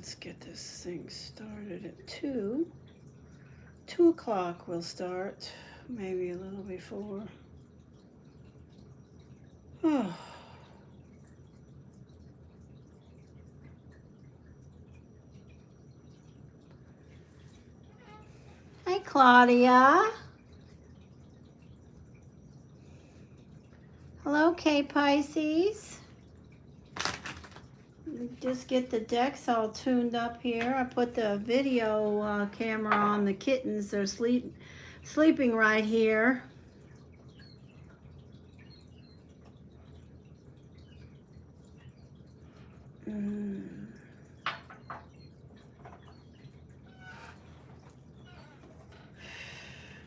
let's get this thing started at 2. 2 o'clock we'll start, maybe a little before. Oh. Hi, Claudia. Hello, K Pisces. Just get the decks all tuned up here. I put the video camera on the kittens. They're sleeping right here.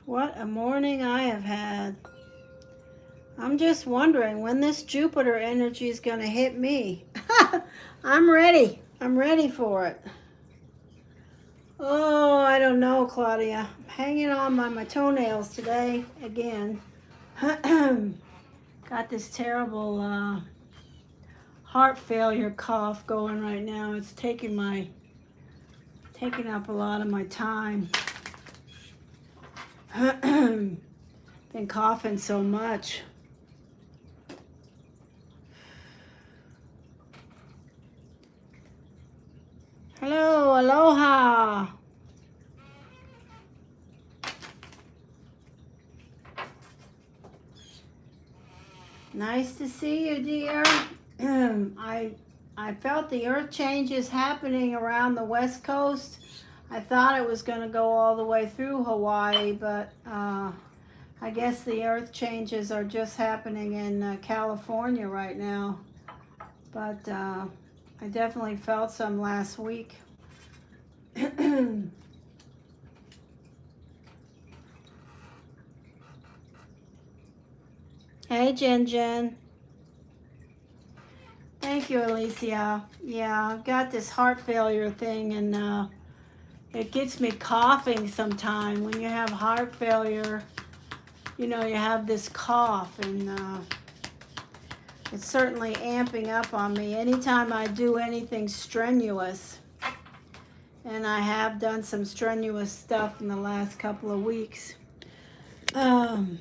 What a morning I have had. I'm just wondering when this Jupiter energy is going to hit me. I'm ready. I'm ready for it. Oh, I don't know, Claudia. I'm hanging on by my toenails today again. Got this terrible heart failure cough going right now. It's taking up a lot of my time. Been coughing so much. Hello, aloha. Nice to see you, dear. I felt the earth changes happening around the West Coast. I thought it was going to go all the way through Hawaii, but I guess the earth changes are just happening in California right now. But I definitely felt some last week. Hey, Jen. Thank you, Alicia. Yeah, I've got this heart failure thing, and it gets me coughing sometime. When you have heart failure, you know, you have this cough, and it's certainly amping up on me anytime I do anything strenuous. And I have done some strenuous stuff in the last couple of weeks. I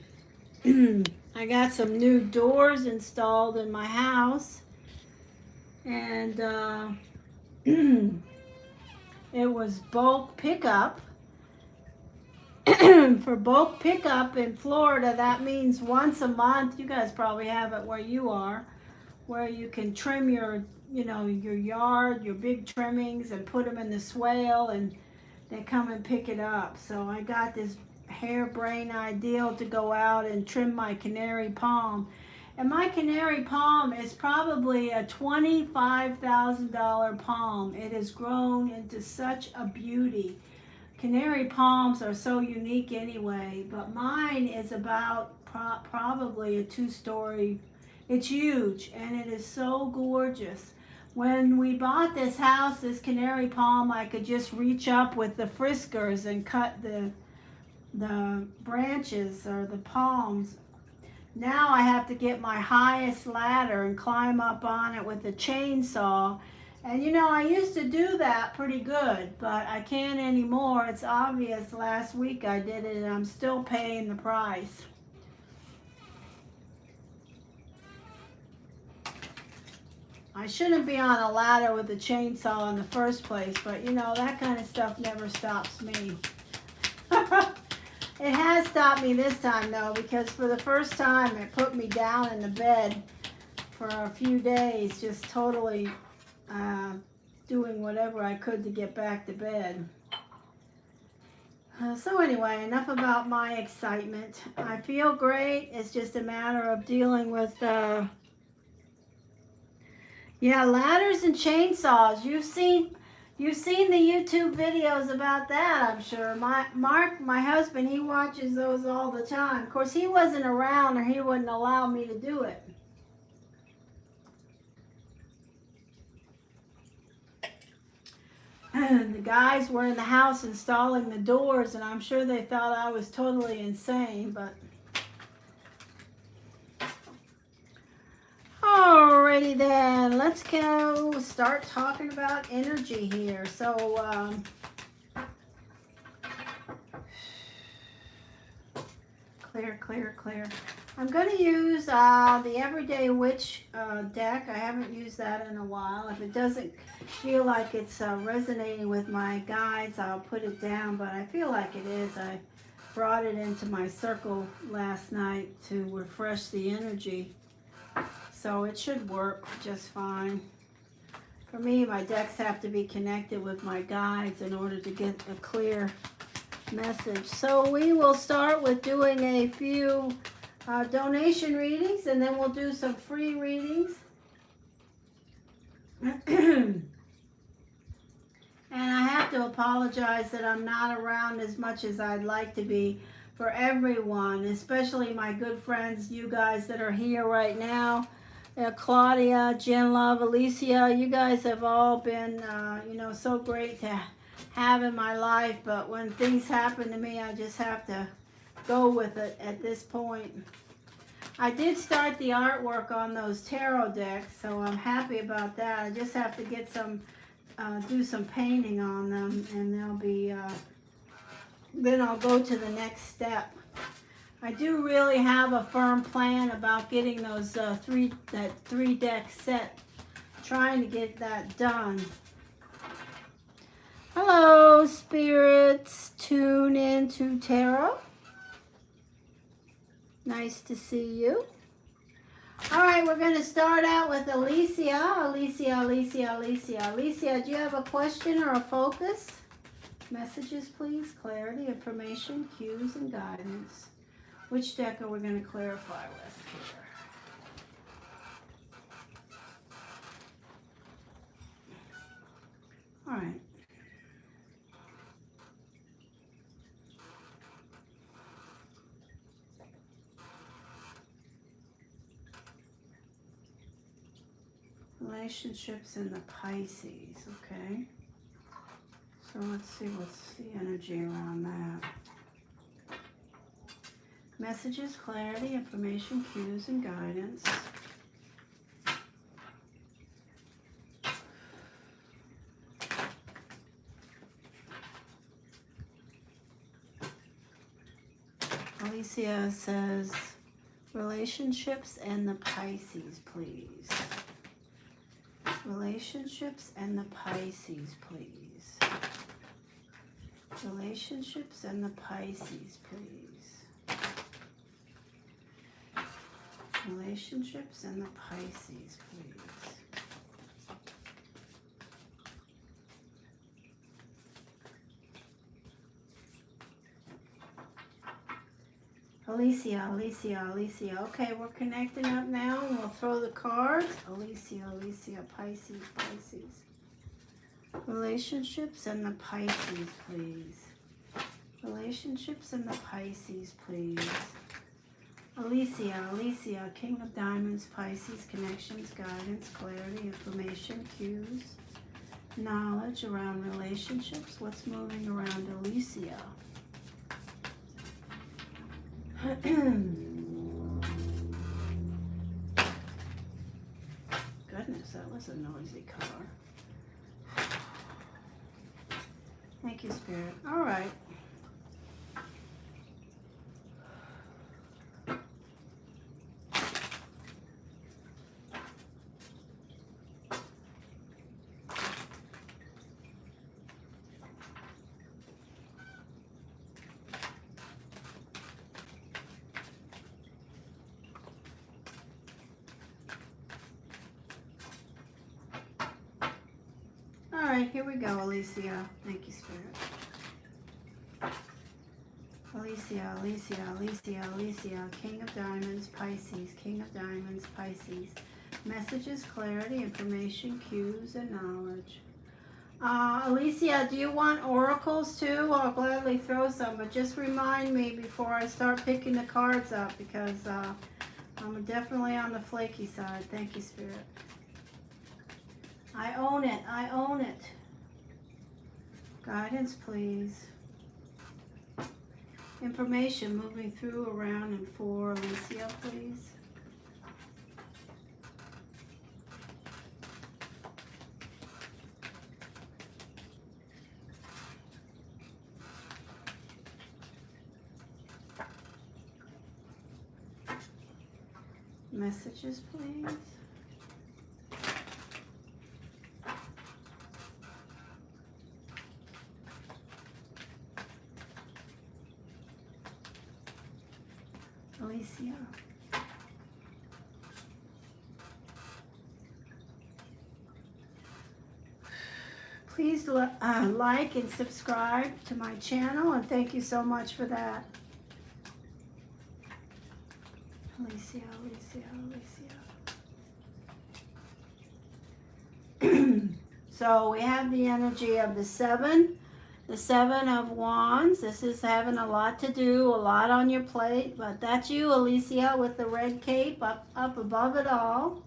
got some new doors installed in my house, and it was bulk pickup. For bulk pickup in Florida, that means once a month. You guys probably have it where you are, where you can trim your yard, your big trimmings, and put them in the swale, and they come and pick it up. So I got this harebrained idea to go out and trim my canary palm. And my canary palm is probably a $25,000 palm. It has grown into such a beauty. Canary palms are so unique anyway, but mine is about probably a 2-story. It's huge, and it is so gorgeous. When we bought this house, this canary palm, I could just reach up with the friskers and cut the branches or the palms. Now I have to get my highest ladder and climb up on it with a chainsaw. And you know, I used to do that pretty good, but I can't anymore. It's obvious last week I did it, and I'm still paying the price. I shouldn't be on a ladder with a chainsaw in the first place, but you know, that kind of stuff never stops me. It has stopped me this time though, because for the first time it put me down in the bed for a few days, just totally doing whatever I could to get back to bed. So anyway, enough about my excitement. I feel great. It's just a matter of dealing with ladders and chainsaws. You've seen the YouTube videos about that, I'm sure. Mark, my husband, he watches those all the time. Of course, he wasn't around, or he wouldn't allow me to do it. The guys were in the house installing the doors, and I'm sure they thought I was totally insane, but... Alrighty then, let's go start talking about energy here. So, clear. I'm going to use the Everyday Witch deck. I haven't used that in a while. If it doesn't feel like it's resonating with my guides, I'll put it down, but I feel like it is. I brought it into my circle last night to refresh the energy, so it should work just fine. For me, my decks have to be connected with my guides in order to get a clear message. So we will start with doing a few donation readings, and then we'll do some free readings. And I have to apologize that I'm not around as much as I'd like to be for everyone, especially my good friends, you guys that are here right now. Claudia, Jen Love, Alicia, you guys have all been, so great to have in my life. But when things happen to me, I just have to go with it at this point. I did start the artwork on those tarot decks, so I'm happy about that. I just have to get some, do some painting on them, and they'll be, then I'll go to the next step. I do really have a firm plan about getting those three deck set, trying to get that done. Hello, spirits, tune into tarot. Nice to see you. All right, we're going to start out with Alicia. Alicia, do you have a question or a focus? Messages, please. Clarity, information, cues, and guidance. Which deck are we going to clarify with here? All right. Relationships in the Pisces, okay? So let's see what's the energy around that. Messages, clarity, information, cues, and guidance. Alicia says, relationships and the Pisces, please. Relationships and the Pisces, please. Relationships and the Pisces, please. Relationships and the Pisces, please. Alicia. Okay, we're connecting up now, and we'll throw the cards. Alicia, Pisces. Relationships and the Pisces, please. Relationships and the Pisces, please. Alicia, King of Diamonds, Pisces, connections, guidance, clarity, information, cues, knowledge around relationships. What's moving around Alicia? Goodness, that was a noisy car. Thank you, Spirit. All right. All right, here we go, Alicia. Thank you, Spirit. Alicia, King of Diamonds, Pisces, King of Diamonds, Pisces. Messages, clarity, information, cues, and knowledge. Alicia, do you want oracles too? I'll gladly throw some, but just remind me before I start picking the cards up, because I'm definitely on the flaky side. Thank you, Spirit. I own it. Guidance, please. Information moving through, around, and for Alicia, please. Messages, please. Alicia. Please like and subscribe to my channel, and thank you so much for that. Alicia, Alicia, Alicia. So we have the energy of the Seven of Wands. This is having a lot to do, a lot on your plate, but that's you, Alicia, with the red cape up above it all.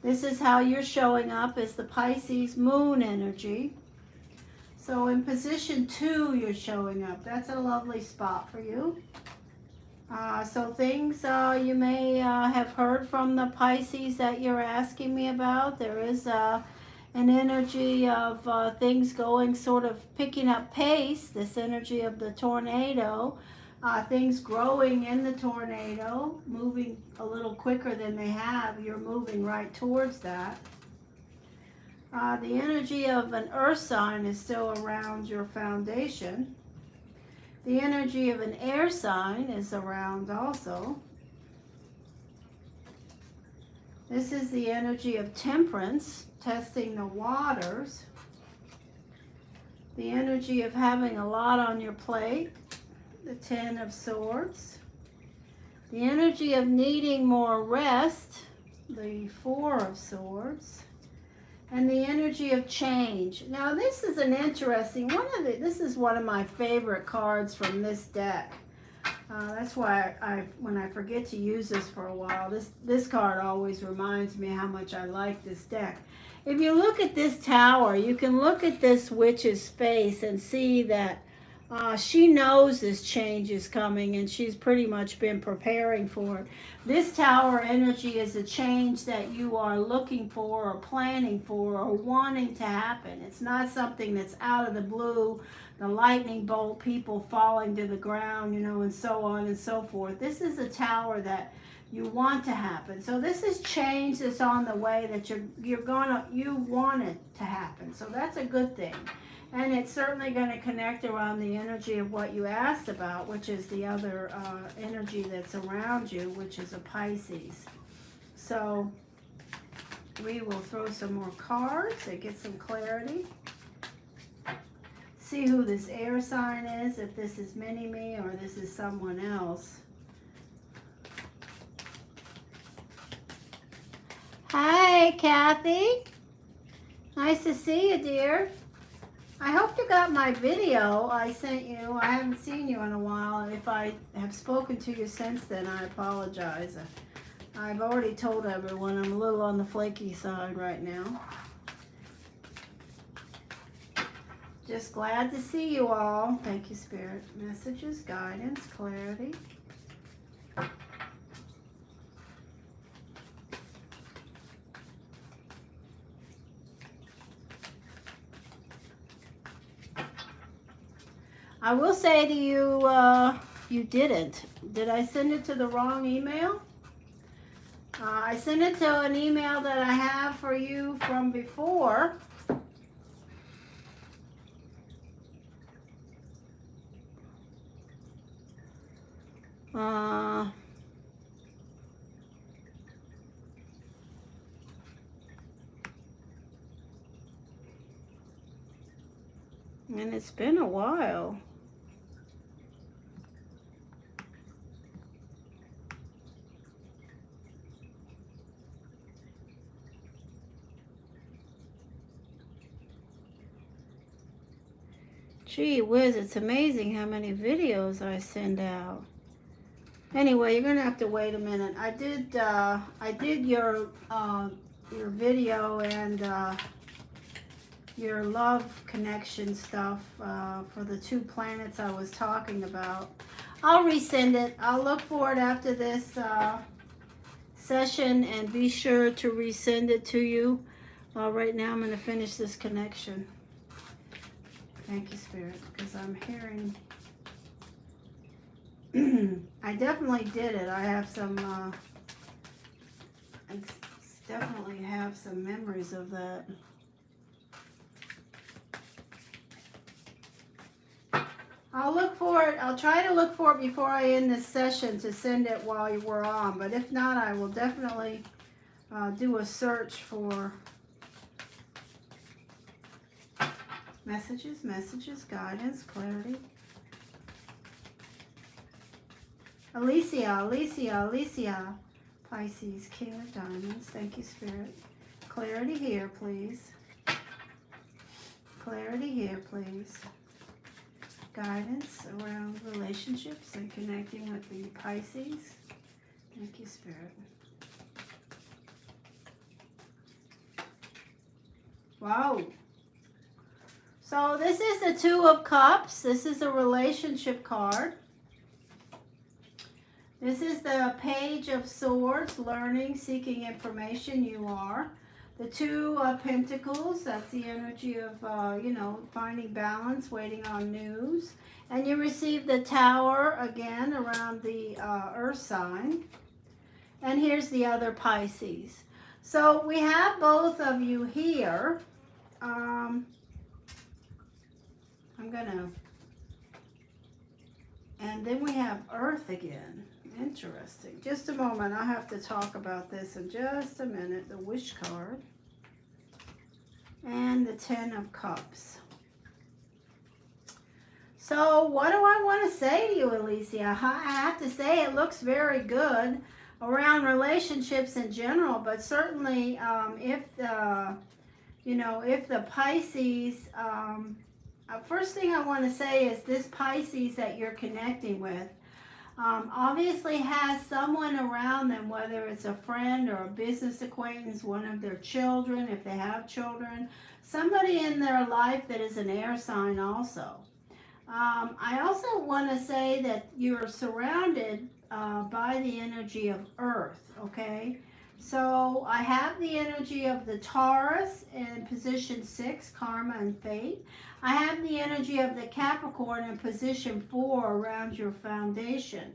This is how you're showing up, is the Pisces moon energy. So in position 2, you're showing up. That's a lovely spot for you. So things you may have heard from the Pisces that you're asking me about. There is an energy of things going sort of picking up pace, this energy of the tornado. Things growing in the tornado, moving a little quicker than they have. You're moving right towards that. The energy of an earth sign is still around your foundation. The energy of an air sign is around also. This is the energy of temperance, testing the waters. The energy of having a lot on your plate. The Ten of Swords. The energy of needing more rest, the Four of Swords. And the energy of change. Now this is an interesting this is one of my favorite cards from this deck. That's why when I forget to use this for a while, this card always reminds me how much I like this deck. If you look at this tower, you can look at this witch's face and see that she knows this change is coming, and she's pretty much been preparing for it. This tower energy is a change that you are looking for or planning for or wanting to happen. It's not something that's out of the blue, the lightning bolt, people falling to the ground, and so on and so forth. This is a tower that you want to happen. So this is change that's on the way that you want it to happen. So that's a good thing. And it's certainly going to connect around the energy of what you asked about, which is the other energy that's around you, which is a Pisces. So we will throw some more cards and get some clarity. See who this air sign is, if this is mini-me or this is someone else. Hi, Kathy. Nice to see you, dear. I hope you got my video I sent you. I haven't seen you in a while. If I have spoken to you since then, I apologize. I've already told everyone I'm a little on the flaky side right now. Just glad to see you all. Thank you, Spirit. Messages, guidance, clarity. I will say to you, you didn't. Did I send it to the wrong email? I sent it to an email that I have for you from before. And it's been a while. Gee whiz, it's amazing how many videos I send out. Anyway, you're gonna have to wait a minute. I did your video and your love connection stuff for the 2 planets I was talking about. I'll resend it. I'll look for it after this session and be sure to resend it to you. Right now I'm going to finish this connection. Thank you, Spirit, because I'm hearing... I definitely did it. I have some definitely have some memories of that. I'll look for it. I'll try to look for it before I end this session to send it while we're on. But if not, I will definitely do a search for messages, guidance, clarity. Alicia. Pisces, King of Diamonds. Thank you, Spirit. Clarity here, please. Clarity here, please. Guidance around relationships and connecting with the Pisces. Thank you, Spirit. Wow. So this is the Two of Cups. This is a relationship card. This is the Page of Swords, learning, seeking information. You are. The Two of Pentacles, that's the energy of, finding balance, waiting on news. And you receive the Tower again around the Earth sign. And here's the other Pisces. So we have both of you here. And then we have Earth again. Interesting. Just a moment. I have to talk about this in just a minute. The Wish card. And the Ten of Cups. So what do I want to say to you, Alicia? I have to say it looks very good around relationships in general, but certainly if the Pisces, first thing I want to say is this Pisces that you're connecting with obviously has someone around them, whether it's a friend or a business acquaintance, one of their children, if they have children, somebody in their life that is an air sign also. I also want to say that you're surrounded by the energy of Earth, okay? So I have the energy of the Taurus in position 6, karma and fate. I have the energy of the Capricorn in position 4 around your foundation.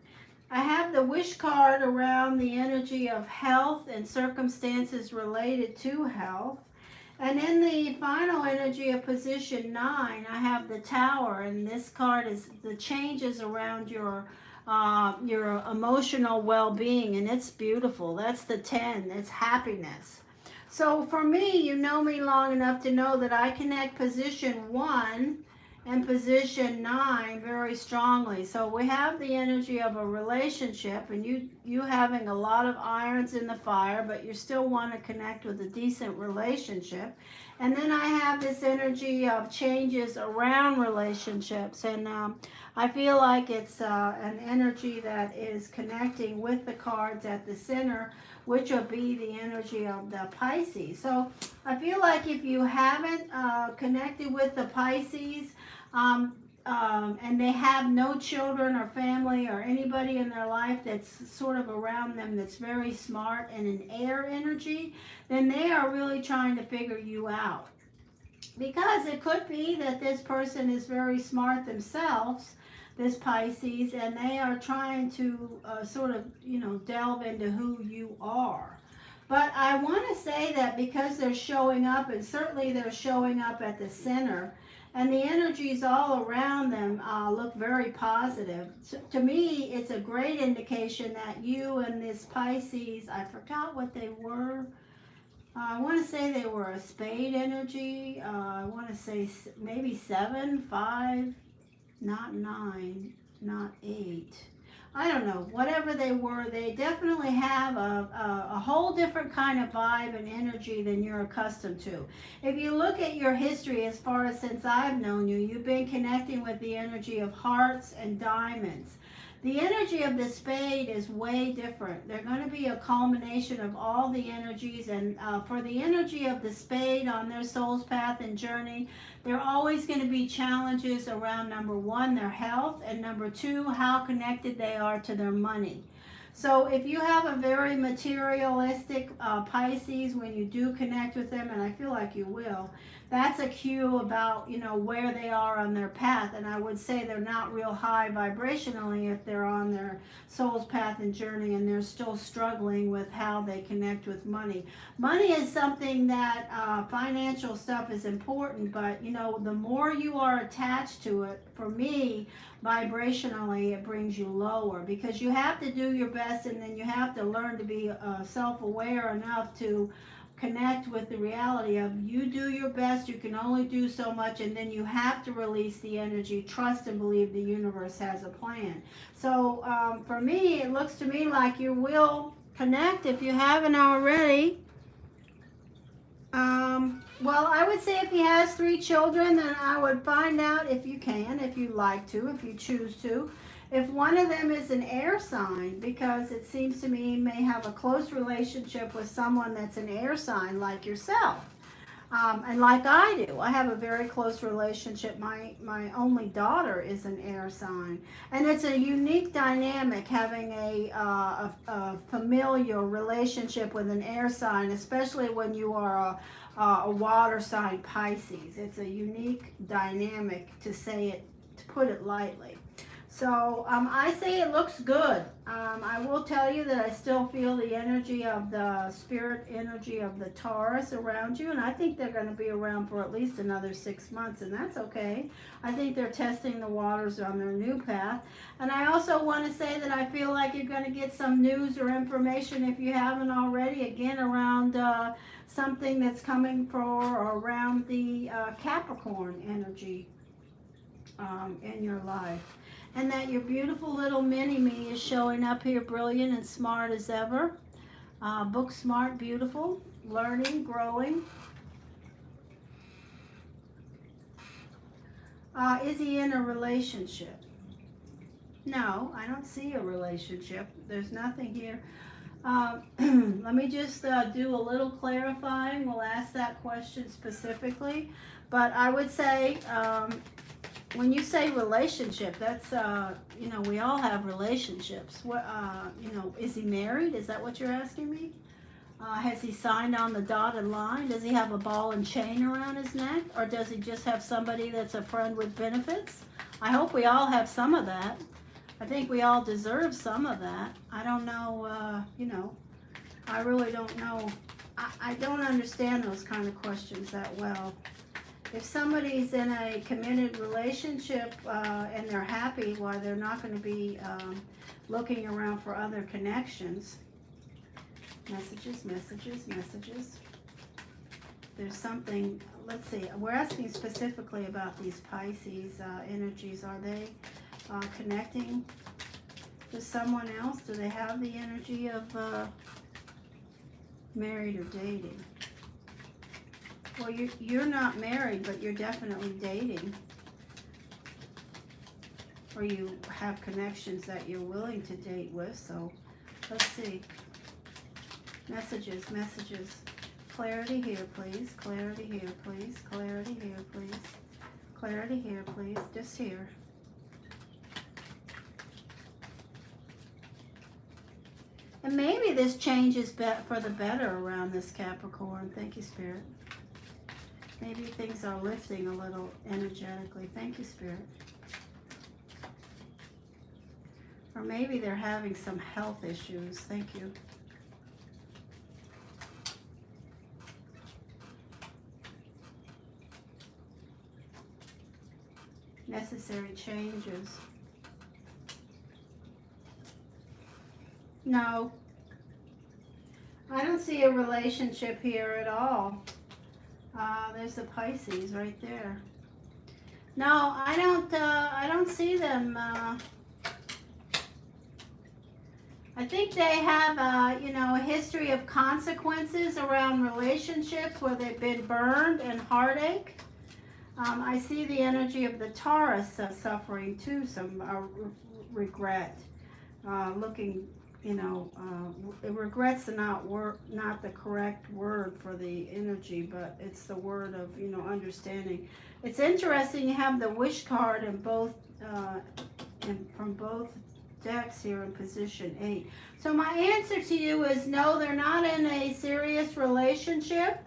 I have the Wish card around the energy of health and circumstances related to health. And in the final energy of position 9, I have the Tower, and this card is the changes around your emotional well-being, and it's beautiful. That's the 10. It's happiness. So for me, you know me long enough to know that I connect position 1 and position 9 very strongly. So we have the energy of a relationship, and you having a lot of irons in the fire, but you still want to connect with a decent relationship. And then I have this energy of changes around relationships, and I feel like it's an energy that is connecting with the cards at the center, which will be the energy of the Pisces. So I feel like if you haven't connected with the Pisces, and they have no children or family or anybody in their life that's sort of around them that's very smart and an air energy, then they are really trying to figure you out. Because it could be that this person is very smart themselves, this Pisces, and they are trying to delve into who you are. But I want to say that because they're showing up, and certainly they're showing up at the center, and the energies all around them look very positive. To me, it's a great indication that you and this Pisces, I forgot what they were. I want to say they were a spade energy. I want to say maybe 7, 5, not 9, not 8. I don't know, whatever they were, they definitely have a whole different kind of vibe and energy than you're accustomed to. If you look at your history as far as since I've known you, you've been connecting with the energy of hearts and diamonds. The energy of the spade is way different. They're going to be a culmination of all the energies, and for the energy of the spade on their soul's path and journey, there are always going to be challenges around, number 1, their health, and number 2, how connected they are to their money. So if you have a very materialistic Pisces, when you do connect with them, and I feel like you will, that's a cue about, you know, where they are on their path. And I would say they're not real high vibrationally if they're on their soul's path and journey and they're still struggling with how they connect with money. Money is something that financial stuff is important, but you know, the more you are attached to it, for me, vibrationally, it brings you lower, because you have to do your best, and then you have to learn to be self-aware enough to connect with the reality of you do your best, you can only do so much, and then you have to release the energy, trust and believe the universe has a plan. So for me, it looks to me like you will connect if you haven't already. Well, I would say if he has 3 children, then I would find out, if you can, if you like to, if you choose to, if one of them is an air sign, because it seems to me he may have a close relationship with someone that's an air sign like yourself. And like I do, I have a very close relationship. My only daughter is an air sign, and it's a unique dynamic having a familial relationship with an air sign, especially when you are a water sign Pisces. It's a unique dynamic, to say it, to put it lightly. So I say it looks good. I will tell you that I still feel the energy of the spirit energy of the Taurus around you, and I think they're going to be around for at least another 6 months, and that's okay. I think they're testing the waters on their new path. And I also want to say that I feel like you're going to get some news or information, if you haven't already, again around something that's coming for around the Capricorn energy in your life. And that your beautiful little mini-me is showing up here brilliant and smart as ever. Book smart, beautiful, learning, growing. Is he in a relationship? No, I don't see a relationship. There's nothing here. Let me just do a little clarifying. We'll ask that question specifically. But I would say, when you say relationship, that's, you know, we all have relationships. What, you know, is he married? Is that what you're asking me? Has he signed on the dotted line? Does he have a ball and chain around his neck? Or does he just have somebody that's a friend with benefits? I hope we all have some of that. I think we all deserve some of that. I don't know, you know, I really don't know. I don't understand those kind of questions that well. If somebody's in a committed relationship and they're happy, why they're not going to be looking around for other connections. Messages, messages, messages. There's something, let's see, we're asking specifically about these Pisces energies. Are they connecting with someone else? Do they have the energy of married or dating? Well, you're not married, but you're definitely dating. Or you have connections that you're willing to date with. So let's see. Messages, messages. Clarity here, please. Clarity here, please. Clarity here, please. Clarity here, please. Just here. And maybe this changes for the better around this Capricorn. Thank you, Spirit. Maybe things are lifting a little energetically. Thank you, Spirit. Or maybe they're having some health issues. Thank you. Necessary changes. No. I don't see a relationship here at all. There's the Pisces right there. No, I don't see them. I think they have, you know, a history of consequences around relationships where they've been burned and heartache. I see the energy of the Taurus suffering too, some regret, looking. You know, regret's not the correct word for the energy, but it's the word of, you know, understanding. It's interesting you have the wish card in both, from both decks here in position 8. So my answer to you is no, they're not in a serious relationship.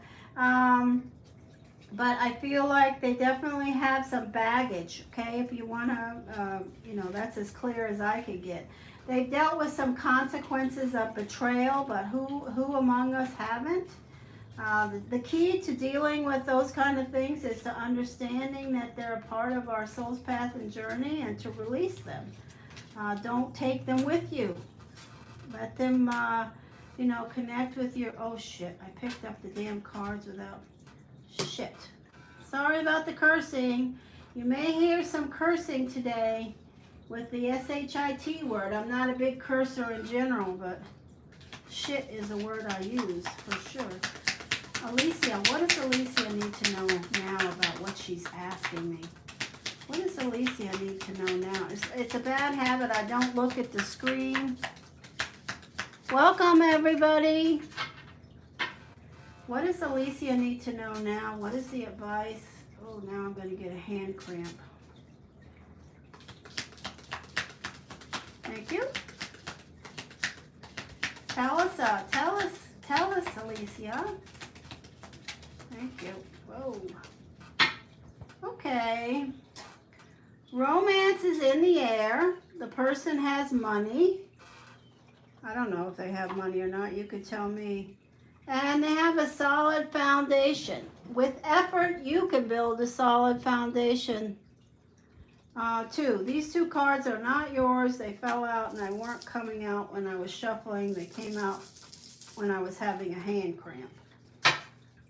But I feel like they definitely have some baggage, okay? If you want to, you know, that's as clear as I could get. They've dealt with some consequences of betrayal, but who among us haven't? The key to dealing with those kind of things is to understanding that they're a part of our soul's path and journey, and to release them. Don't take them with you. Let them, you know, connect with your, oh shit, I picked up the damn cards without, shit. Sorry about the cursing. You may hear some cursing today with the S-H-I-T word. I'm not a big cursor in general, but shit is a word I use for sure. Alicia, what does Alicia need to know now about what she's asking me? What does Alicia need to know now? It's a bad habit. I don't look at the screen. Welcome, everybody. What does Alicia need to know now? What is the advice? Oh, now I'm going to get a hand cramp. Thank you. Tell us, Alicia. Thank you. Whoa. Okay. Romance is in the air. The person has money. I don't know if they have money or not. You could tell me. And they have a solid foundation. With effort, you can build a solid foundation too. These two cards are not yours. They fell out and they weren't coming out when I was shuffling. They came out when I was having a hand cramp.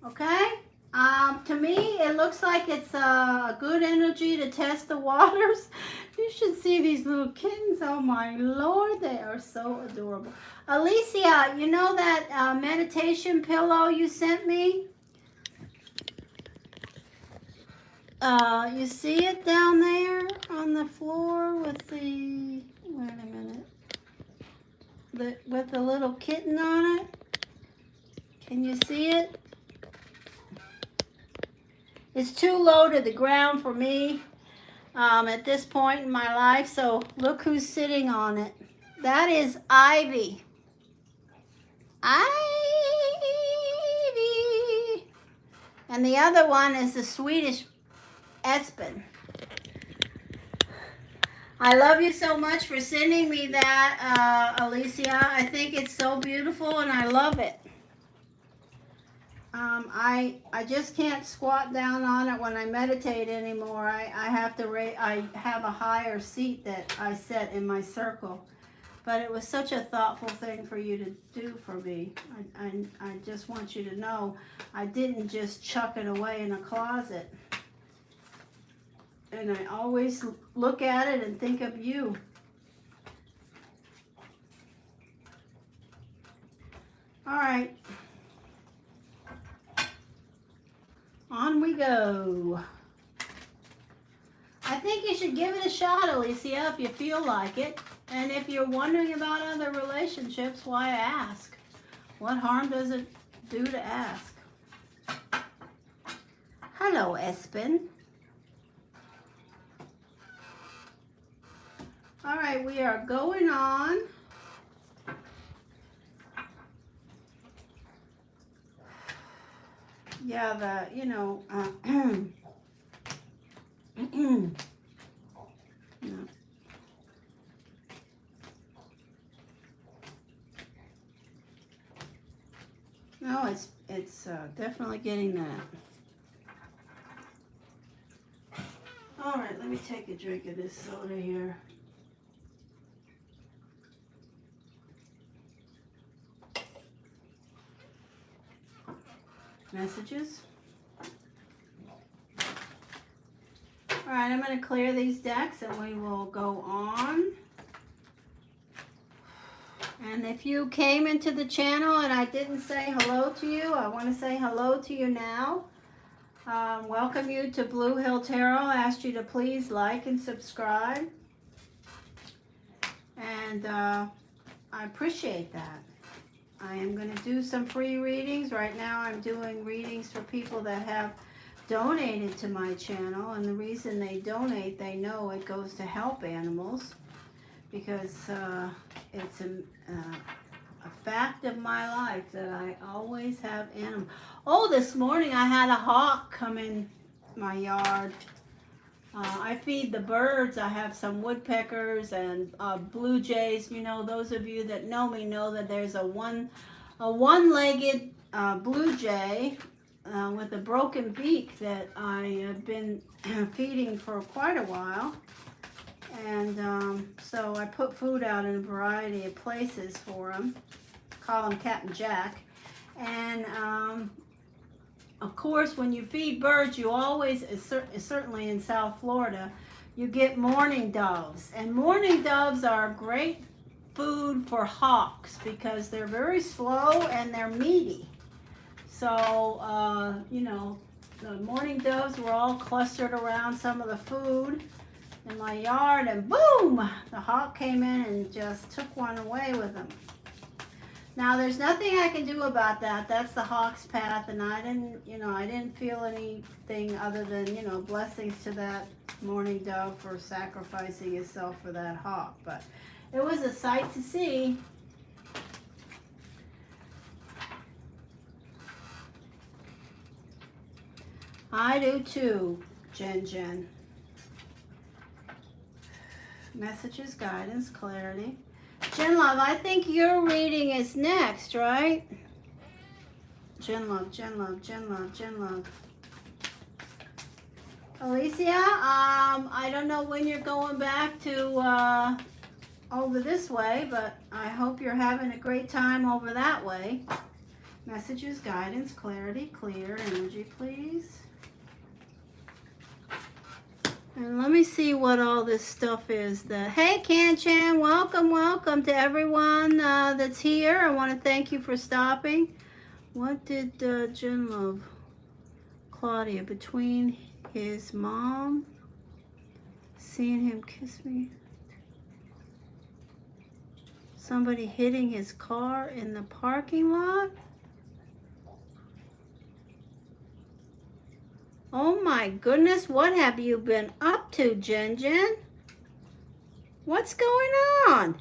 Okay? To me, it looks like it's a good energy to test the waters. You should see these little kittens. Oh my Lord, they are so adorable. Alicia, you know that meditation pillow you sent me? You see it down there on the floor with the, wait a minute, with the little kitten on it? Can you see it? It's too low to the ground for me at this point in my life, so look who's sitting on it. That is Ivy. Ivy. And the other one is the Swedish Espen. I love you so much for sending me that, Alicia. I think it's so beautiful and I love it. I just can't squat down on it when I meditate anymore. I have to I have a higher seat that I set in my circle. But it was such a thoughtful thing for you to do for me. I just want you to know I didn't just chuck it away in a closet. And I always look at it and think of you. All right. On we go. I think you should give it a shot, Alicia, if you feel like it. And if you're wondering about other relationships, why ask? What harm does it do to ask? Hello, Espen. All right, we are going on. Yeah, you know, no. No, it's definitely getting that. All right, let me take a drink of this soda here. Messages. All right, I'm going to clear these decks and we will go on. And if you came into the channel and I didn't say hello to you, I want to say hello to you now. Welcome you to Blue Hill Tarot. I asked you to please like and subscribe. And I appreciate that. I am going to do some free readings. Right now I'm doing readings for people that have donated to my channel. And the reason they donate, they know it goes to help animals. Because it's a fact of my life that I always have animals. Oh, this morning I had a hawk come in my yard. I feed the birds. I have some woodpeckers and blue jays. You know, those of you that know me know that there's a one-legged blue jay with a broken beak that I have been feeding for quite a while. And so I put food out in a variety of places for him. Call him Captain Jack. And of course, when you feed birds, you always, certainly in South Florida, you get mourning doves. And mourning doves are great food for hawks because they're very slow and they're meaty. So, you know, the mourning doves were all clustered around some of the food in my yard, and boom, the hawk came in and just took one away with him. Now, there's nothing I can do about that. That's the hawk's path, and I didn't feel anything other than, blessings to that mourning dove for sacrificing himself for that hawk. But it was a sight to see. I do too, Jen. Messages, guidance, clarity. Jen Love, I think your reading is next, right? Jen Love. Alicia, I don't know when you're going back to over this way, but I hope you're having a great time over that way. Messages, guidance, clarity, clear energy, please. And let me see what all this stuff is. Hey, Kan-Chan, welcome to everyone that's here. I want to thank you for stopping. What did Jen Love? Claudia, between his mom, seeing him kiss me, somebody hitting his car in the parking lot. Oh my goodness, what have you been up to, Jen? What's going on?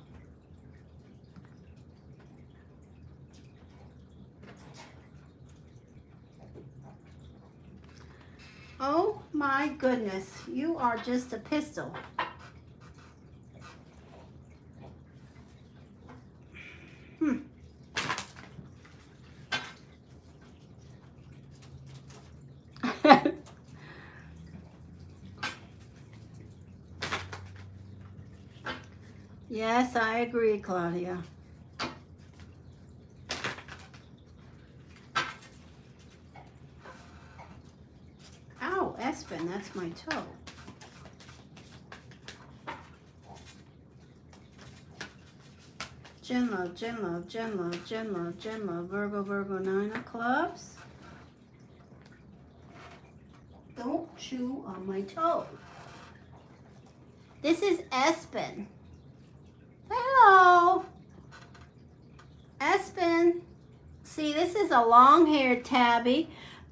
Oh my goodness, you are just a pistol. Yes, I agree, Claudia. Ow, Espen, that's my toe. Jen Love, Virgo, 9 of clubs. Don't chew on my toe. This is Espen. Hello. Espen. See, this is a long-haired tabby.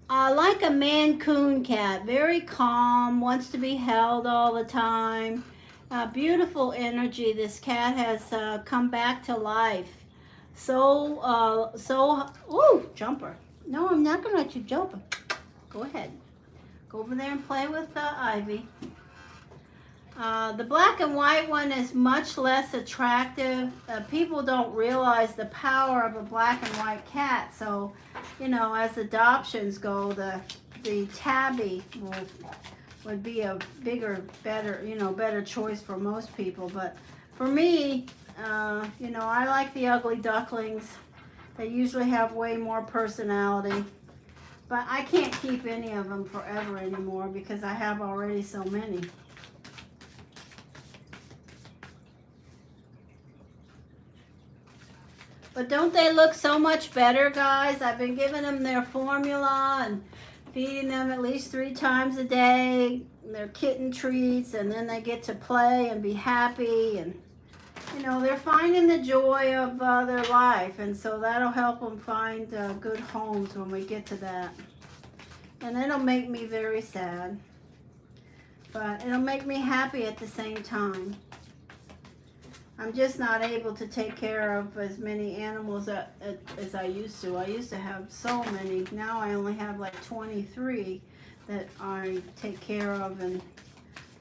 Like a Mancoon cat. Very calm, wants to be held all the time. Beautiful energy. This cat has come back to life. Ooh, jumper. No, I'm not going to let you jump. Go ahead. Go over there and play with Ivy. The black and white one is much less attractive. People don't realize the power of a black and white cat. So, as adoptions go, the tabby would be a better choice for most people. But for me, I like the ugly ducklings. They usually have way more personality. But I can't keep any of them forever anymore because I have already so many. But don't they look so much better, guys? I've been giving them their formula and feeding them at least 3 times a day, their kitten treats, and then they get to play and be happy. And, they're finding the joy of their life. And so that'll help them find good homes when we get to that. And it'll make me very sad. But it'll make me happy at the same time. I'm just not able to take care of as many animals as I used to. I used to have so many. Now I only have like 23 that I take care of and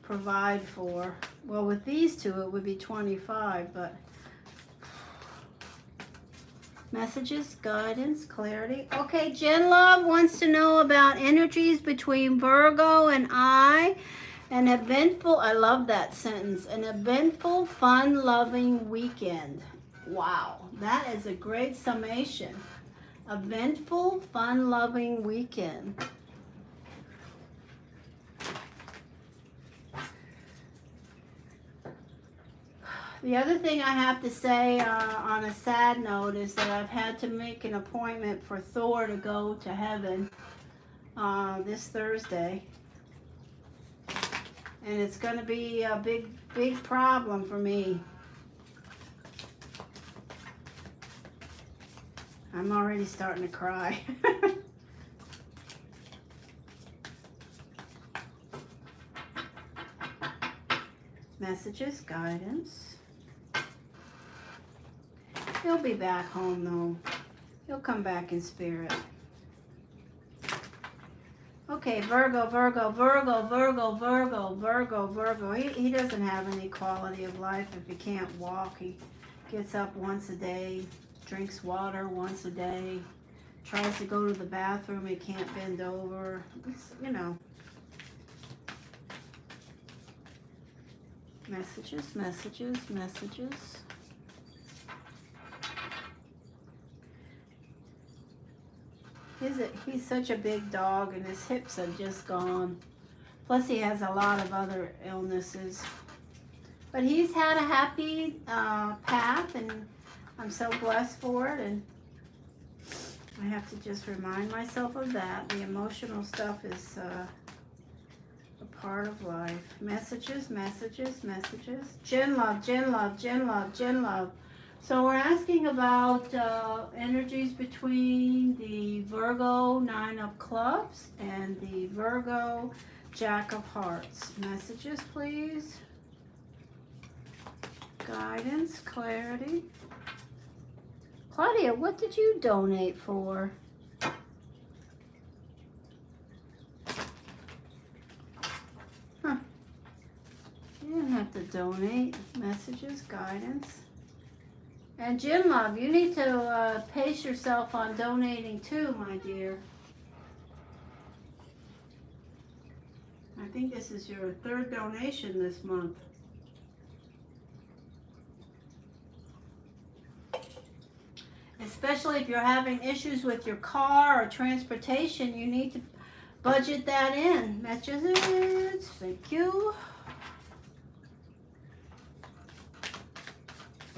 provide for. Well, with these two it would be 25, but messages, guidance, clarity. Okay, Jen Love wants to know about energies between Virgo and I. An eventful, I love that sentence, an eventful, fun-loving weekend. Wow, that is a great summation. Eventful, fun-loving weekend. The other thing I have to say on a sad note is that I've had to make an appointment for Thor to go to heaven this Thursday. And it's going to be a big problem for me. I'm already starting to cry. Messages, guidance. He'll be back home though. He'll come back in spirit. Okay, Virgo, Virgo, Virgo, Virgo, Virgo, Virgo, Virgo. He doesn't have any quality of life if he can't walk. He gets up once a day, drinks water once a day, tries to go to the bathroom, he can't bend over. It's, you know. Messages, messages, messages. He's such a big dog and his hips are just gone. Plus he has a lot of other illnesses. But he's had a happy path and I'm so blessed for it. And I have to just remind myself of that. The emotional stuff is a part of life. Messages, messages, messages. Jen Love, Jen Love, Jen Love, Jen Love. So we're asking about energies between the Virgo Nine of Clubs and the Virgo Jack of Hearts. Messages, please. Guidance, clarity. Claudia, what did you donate for? Huh. You didn't have to donate. Messages, guidance. And Jim Love, you need to pace yourself on donating too, my dear. I think this is your third donation this month. Especially if you're having issues with your car or transportation, you need to budget that in. Messages, thank you.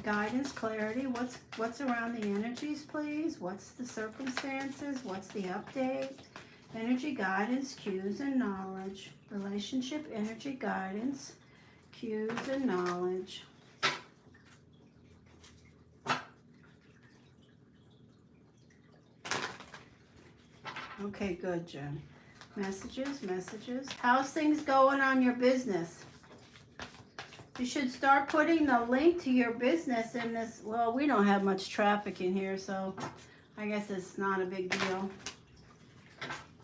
Guidance, clarity, what's around the energies, please? What's the circumstances? What's the update? Energy, guidance, cues, and knowledge. Relationship, energy, guidance, cues, and knowledge. Okay, good, Jen. Messages, messages. How's things going on your business? You should start putting the link to your business in this. Well, we don't have much traffic in here, so I guess it's not a big deal.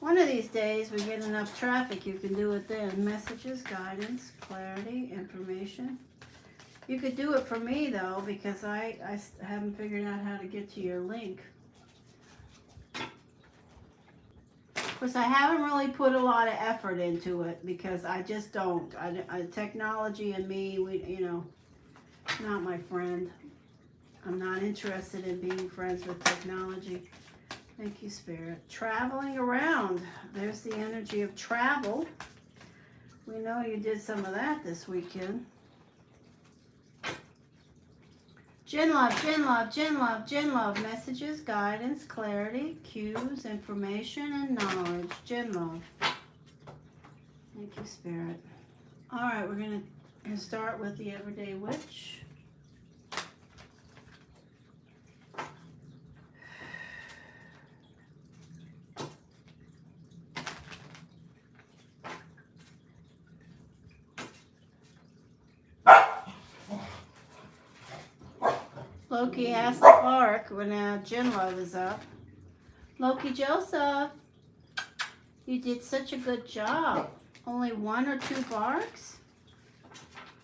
One of these days we get enough traffic, you can do it then. Messages, guidance, clarity, information. You could do it for me though, because I haven't figured out how to get to your link. Of course, I haven't really put a lot of effort into it because I just don't. Technology and me, not my friend. I'm not interested in being friends with technology. Thank you, Spirit. Traveling around. There's the energy of travel. We know you did some of that this weekend. Jen Love, Jen Love, Jen Love, Jen Love. Messages, guidance, clarity, cues, information, and knowledge. Jen Love. Thank you, Spirit. All right, we're going to start with the Everyday Witch. Loki has to bark when Gin Love is up. Loki Joseph, you did such a good job. Only 1 or 2 barks?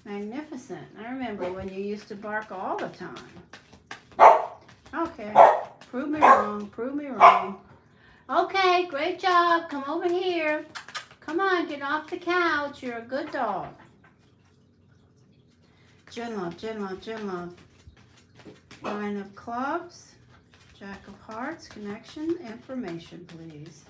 Magnificent. I remember when you used to bark all the time. Okay, prove me wrong, prove me wrong. Okay, great job. Come over here. Come on, get off the couch. You're a good dog. Gin Love, Gin Love, Gin Love. 9 of clubs, Jack of hearts, connection, information, please.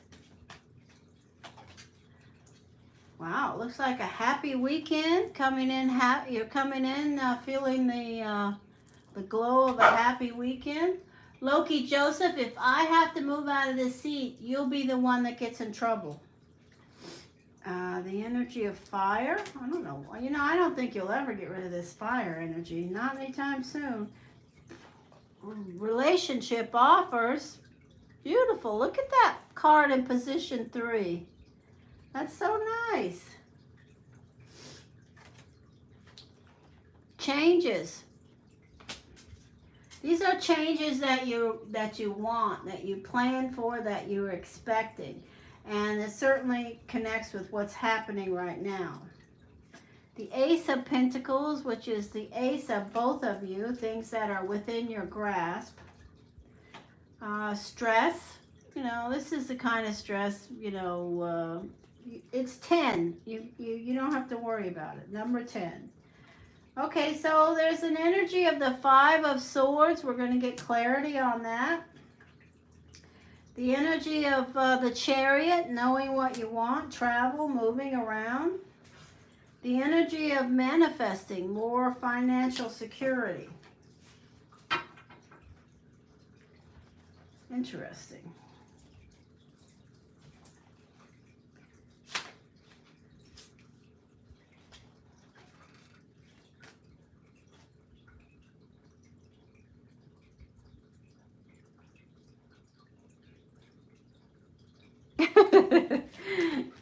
Wow, looks like a happy weekend coming in. You're coming in feeling the glow of a happy weekend. Loki Joseph, if I have to move out of this seat, you'll be the one that gets in trouble. The energy of fire. I don't know. You know, I don't think you'll ever get rid of this fire energy. Not anytime soon. Relationship offers. Beautiful. Look at that card in position 3. That's so nice. Changes. These are changes that you want, that you plan for, that you're expecting. And it certainly connects with what's happening right now. The Ace of Pentacles, which is the ace of both of you, things that are within your grasp. Stress, you know, this is the kind of stress, you know, it's 10. You don't have to worry about it. Number 10. Okay, so there's an energy of the 5 of Swords. We're going to get clarity on that. The energy of the Chariot, knowing what you want, travel, moving around. The energy of manifesting, more financial security. Interesting.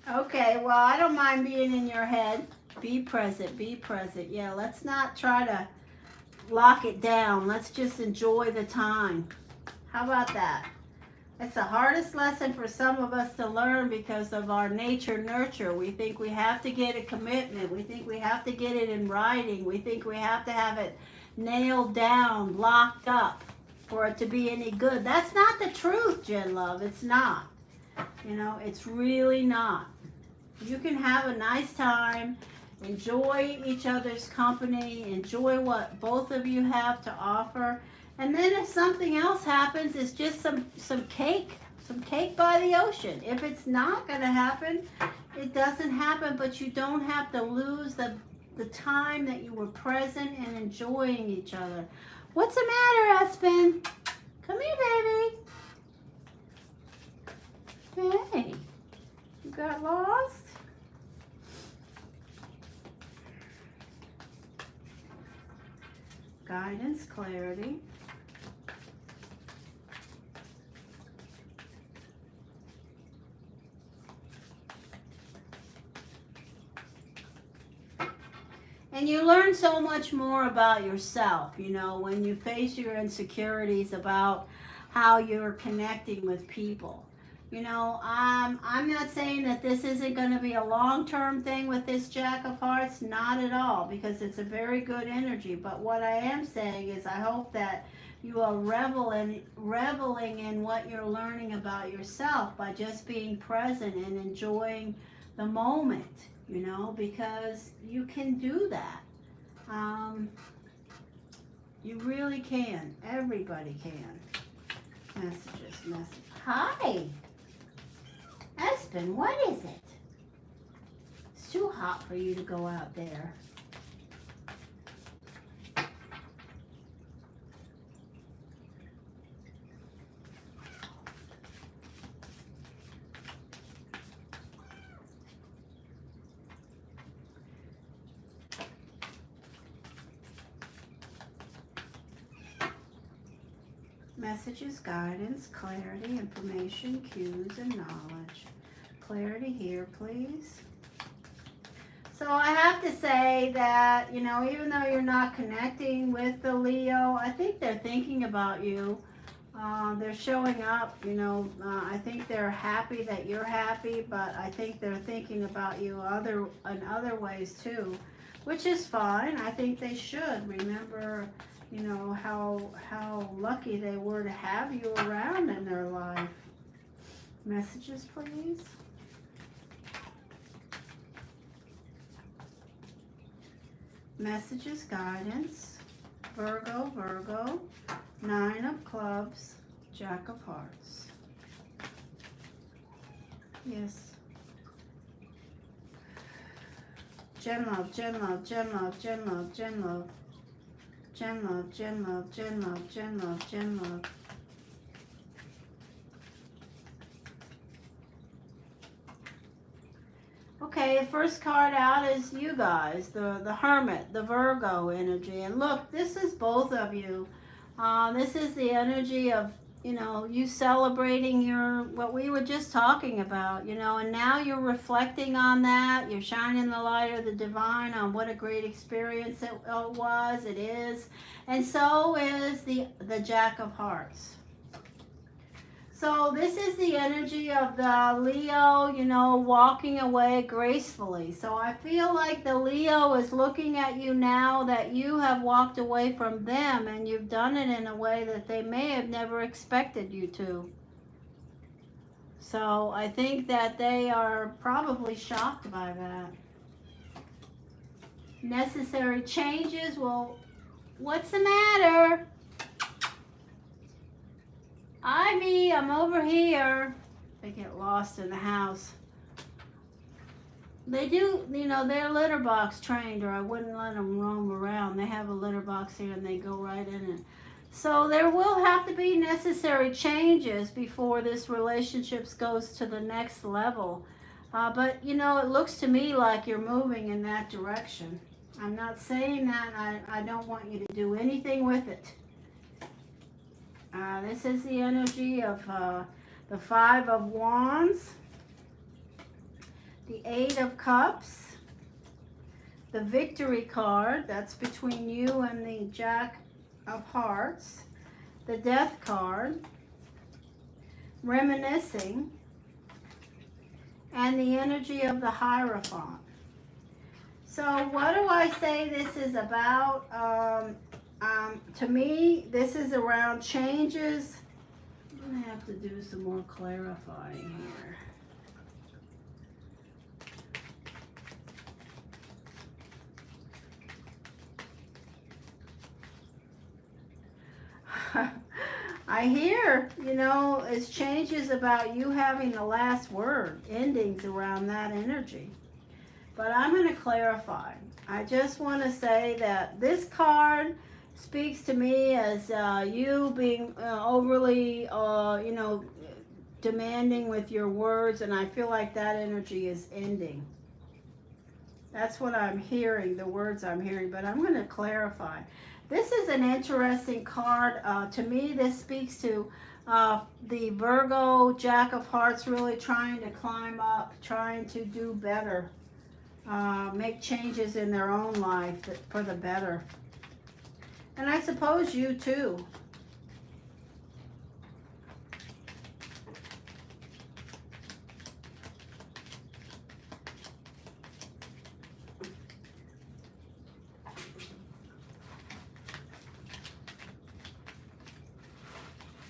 Okay, well, I don't mind being in your head. Be present, be present. Yeah, let's not try to lock it down. Let's just enjoy the time. How about that? It's the hardest lesson for some of us to learn because of our nature nurture. We think we have to get a commitment. We think we have to get it in writing. We think we have to have it nailed down, locked up for it to be any good. That's not the truth, Gin Love. It's not. You know, it's really not. You can have a nice time, enjoy each other's company, enjoy what both of you have to offer. And then if something else happens, it's just some cake by the ocean. If it's not going to happen, it doesn't happen, but you don't have to lose the time that you were present and enjoying each other. What's the matter, Aspen? Come here, baby. Hey, you got lost? Guidance, clarity. And you learn so much more about yourself, you know, when you face your insecurities about how you're connecting with people. You know, I'm not saying that this isn't going to be a long-term thing with this Jack of Hearts. Not at all, because it's a very good energy. But what I am saying is I hope that you are reveling in what you're learning about yourself by just being present and enjoying the moment, you know, because you can do that. You really can. Everybody can. Messages. Hi. Aspen, what is it? It's too hot for you to go out there. Messages, guidance, clarity, information, cues, and knowledge. Clarity here, please. So I have to say that, you know, even though you're not connecting with the Leo, I think they're thinking about you. They're showing up, you know, I think they're happy that you're happy, but I think they're thinking about you in other ways too, which is fine. I think they should remember, you know, how lucky they were to have you around in their life. Messages, please. Messages, guidance. Virgo, Virgo. 9 of clubs, Jack of hearts. Yes. Gen love, gen love, gen love, gen love, gen love. Gen love, gen love, gen love, gen love, gen love. Okay, first card out is you guys, the Hermit, the Virgo energy. And look, this is both of you. This is the energy of, you know, you celebrating what we were just talking about, you know, and now you're reflecting on that. You're shining the light of the divine on what a great experience it is. And so is the Jack of hearts. So this is the energy of the Leo, you know, walking away gracefully. So I feel like the Leo is looking at you now that you have walked away from them, and you've done it in a way that they may have never expected you to. So I think that they are probably shocked by that. Necessary changes. Well, what's the matter? I'm over here. They get lost in the house. They do, you know, they're litter box trained, or I wouldn't let them roam around. They have a litter box here and they go right in it. So there will have to be necessary changes before this relationship goes to the next level. But, you know, it looks to me like you're moving in that direction. I'm not saying that I don't want you to do anything with it. This is the energy of the 5 of Wands, the 8 of Cups, the Victory card, that's between you and the Jack of Hearts, the Death card, Reminiscing, and the energy of the Hierophant. So what do I say this is about? To me, this is around changes. I'm going to have to do some more clarifying here. I hear, you know, it's changes about you having the last word, endings around that energy. But I'm going to clarify. I just want to say that this card speaks to me as you being overly, you know, demanding with your words, and I feel like that energy is ending. That's what I'm hearing, the words I'm hearing, but I'm going to clarify. This is an interesting card. To me, this speaks to the Virgo Jack of Hearts really trying to climb up, trying to do better, make changes in their own life for the better. And I suppose you too.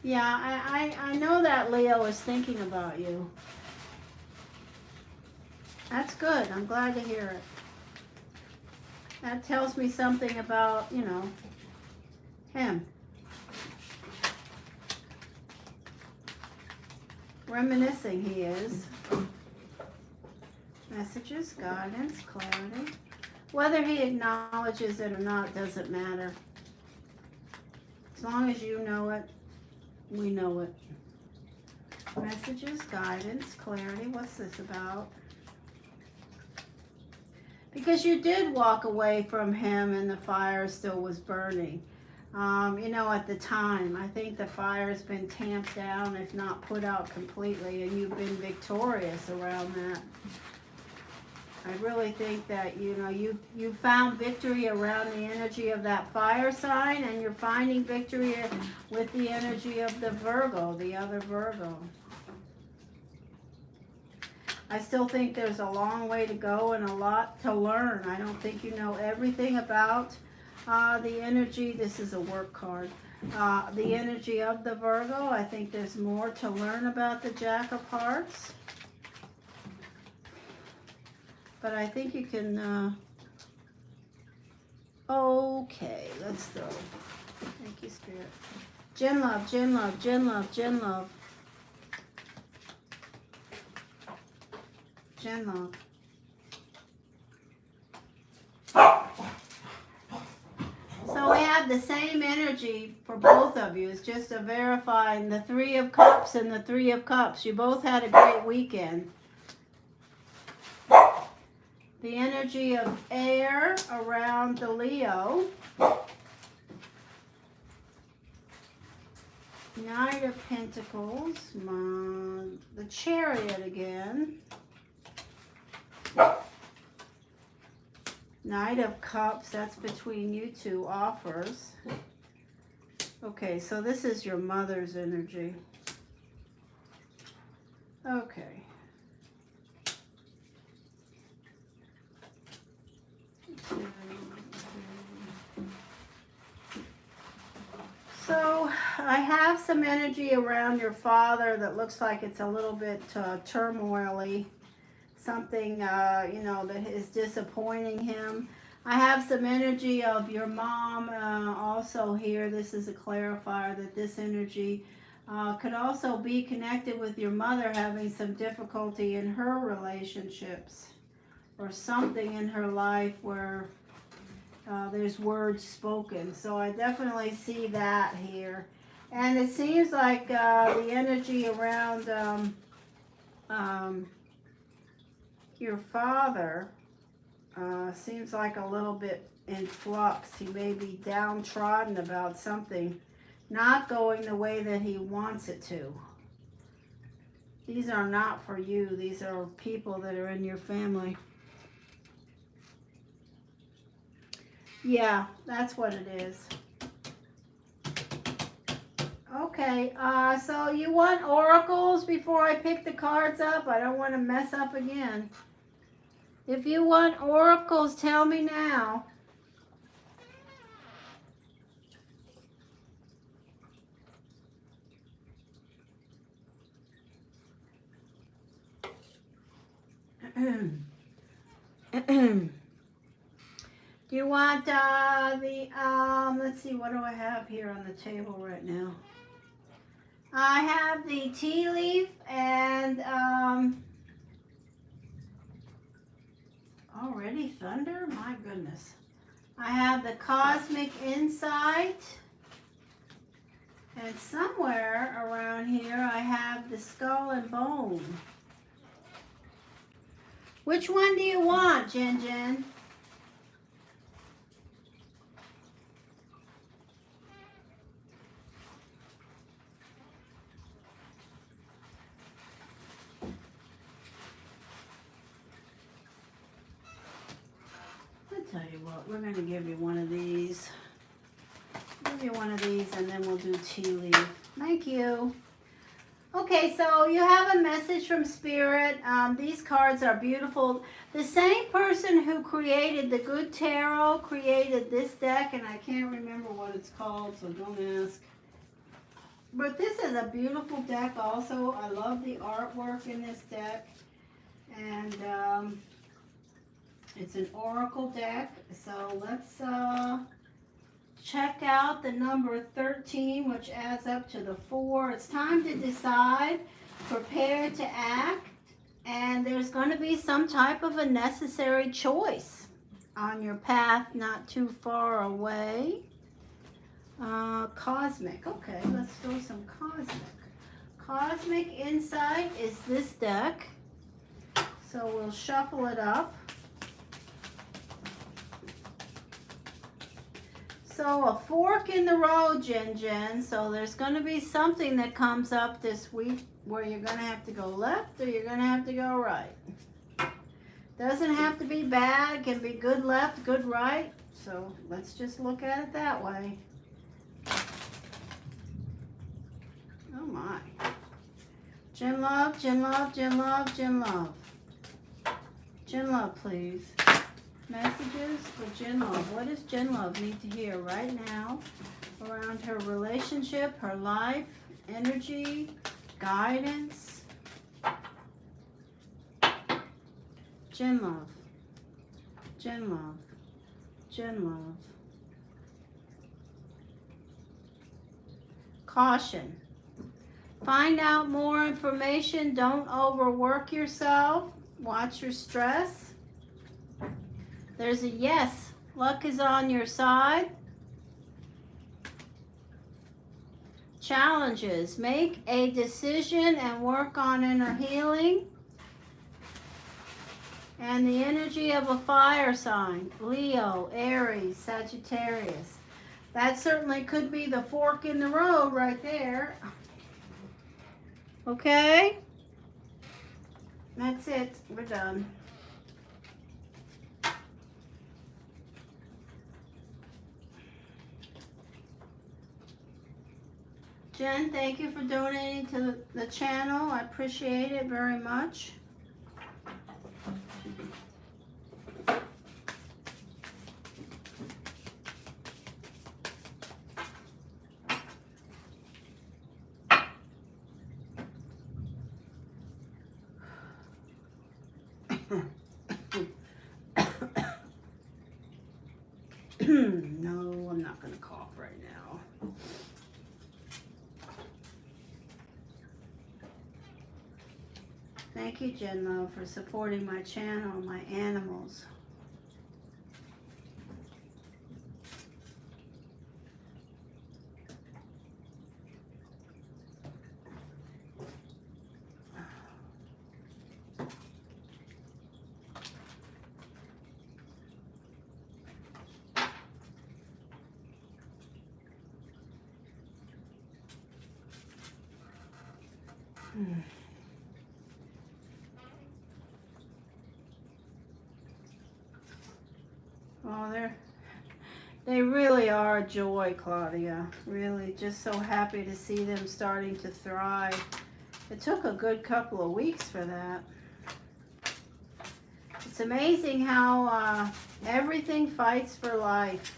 Yeah, I know that Leo is thinking about you. That's good. I'm glad to hear it. That tells me something about, you know, him. Reminiscing he is. Messages, guidance, clarity. Whether he acknowledges it or not doesn't matter. As long as you know it, we know it. Messages, guidance, clarity. What's this about? Because you did walk away from him and the fire still was burning. You know, at the time, I think the fire has been tamped down, if not put out completely, and you've been victorious around that. I really think that, you know, you found victory around the energy of that fire sign, and you're finding victory with the energy of the Virgo, the other Virgo. I still think there's a long way to go and a lot to learn. I don't think you know everything about the energy. This is a work card. The energy of the Virgo. I think there's more to learn about the Jack of Hearts. But I think you can, okay, let's go. Thank you, Spirit. Jen love, Jen love, Jen love, Jen love. Jen love. So we have the same energy for both of you. It's just a verifying the Three of Cups and the Three of Cups. You both had a great weekend. The energy of air around the Leo. Knight of Pentacles. The Chariot again. Knight of Cups. That's between you two. Offers. Okay, so this is your mother's energy. Okay. So I have some energy around your father that looks like it's a little bit turmoily. Something, you know, that is disappointing him. I have some energy of your mom also here. This is a clarifier that this energy could also be connected with your mother having some difficulty in her relationships, or something in her life where there's words spoken. So I definitely see that here. And it seems like the energy around your father seems like a little bit in flux. He may be downtrodden about something not going the way that he wants it to. These are not for you. These are people that are in your family. Yeah, that's what it is. Okay, so you want oracles before I pick the cards up? I don't want to mess up again. If you want oracles, tell me now. Do you want let's see, what do I have here on the table right now? I have the tea leaf and, already thunder? My goodness. I have the cosmic insight. And somewhere around here I have the skull and bone. Which one do you want, Jen Jen? Tell you what, we're going to give you one of these. Give you one of these and then we'll do tea leaf. Thank you. Okay, so you have a message from Spirit. These cards are beautiful. The same person who created the Good Tarot created this deck, and I can't remember what it's called, so don't ask. But this is a beautiful deck also. I love the artwork in this deck. And it's an oracle deck, so let's check out the number 13, which adds up to the 4. It's time to decide, prepare to act, and there's going to be some type of a necessary choice on your path not too far away. Cosmic. Okay, let's do some cosmic. Cosmic Insight is this deck, so we'll shuffle it up. So a fork in the road, Jen Jen. So there's going to be something that comes up this week where you're going to have to go left or you're going to have to go right. Doesn't have to be bad. It can be good left, good right. So let's just look at it that way. Oh my. Gin love, gin love, gin love, gin love. Gin love, please. Messages for Gin love. What does Gin love need to hear right now around her relationship, her life, energy, guidance? Gin love. Gin love. Gin love. Caution. Find out more information. Don't overwork yourself. Watch your stress. There's a yes. Luck is on your side. Challenges. Make a decision and work on inner healing. And the energy of a fire sign. Leo, Aries, Sagittarius. That certainly could be the fork in the road right there. Okay? That's it. We're done. Jen, thank you for donating to the channel. I appreciate it very much. No, I'm not going to cough right now. Thank you, Jen Love, for supporting my channel, my animals. Well, they really are a joy, Claudia. Really, just so happy to see them starting to thrive. It took a good couple of weeks for that. It's amazing how everything fights for life.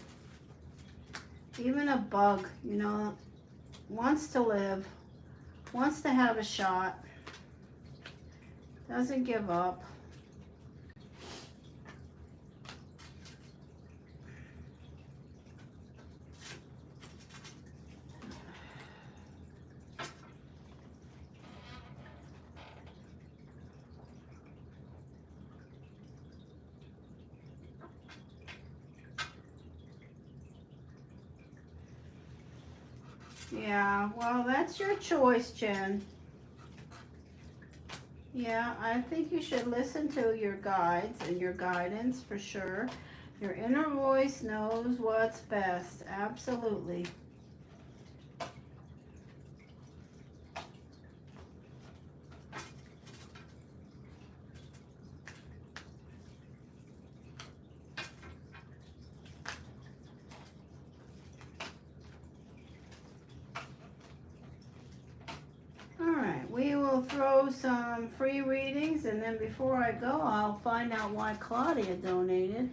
Even a bug, you know, wants to live, wants to have a shot, doesn't give up. Yeah, well, that's your choice, Jen. Yeah, I think you should listen to your guides and your guidance for sure. Your inner voice knows what's best. Absolutely. We will throw some free readings, and then before I go, I'll find out why Claudia donated.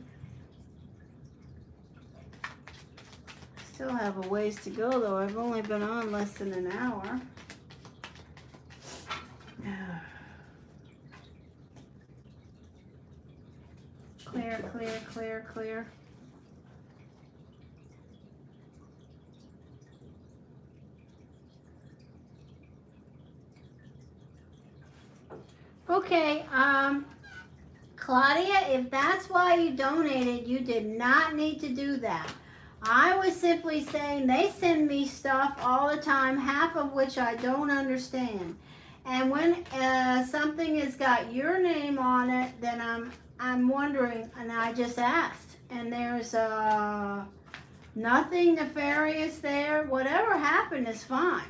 Still have a ways to go, though. I've only been on less than an hour. Clear, clear, clear, clear. Okay, Claudia, if that's why you donated, you did not need to do that. I was simply saying they send me stuff all the time, half of which I don't understand. And when something has got your name on it, then I'm wondering, and I just asked. And there's nothing nefarious there. Whatever happened is fine.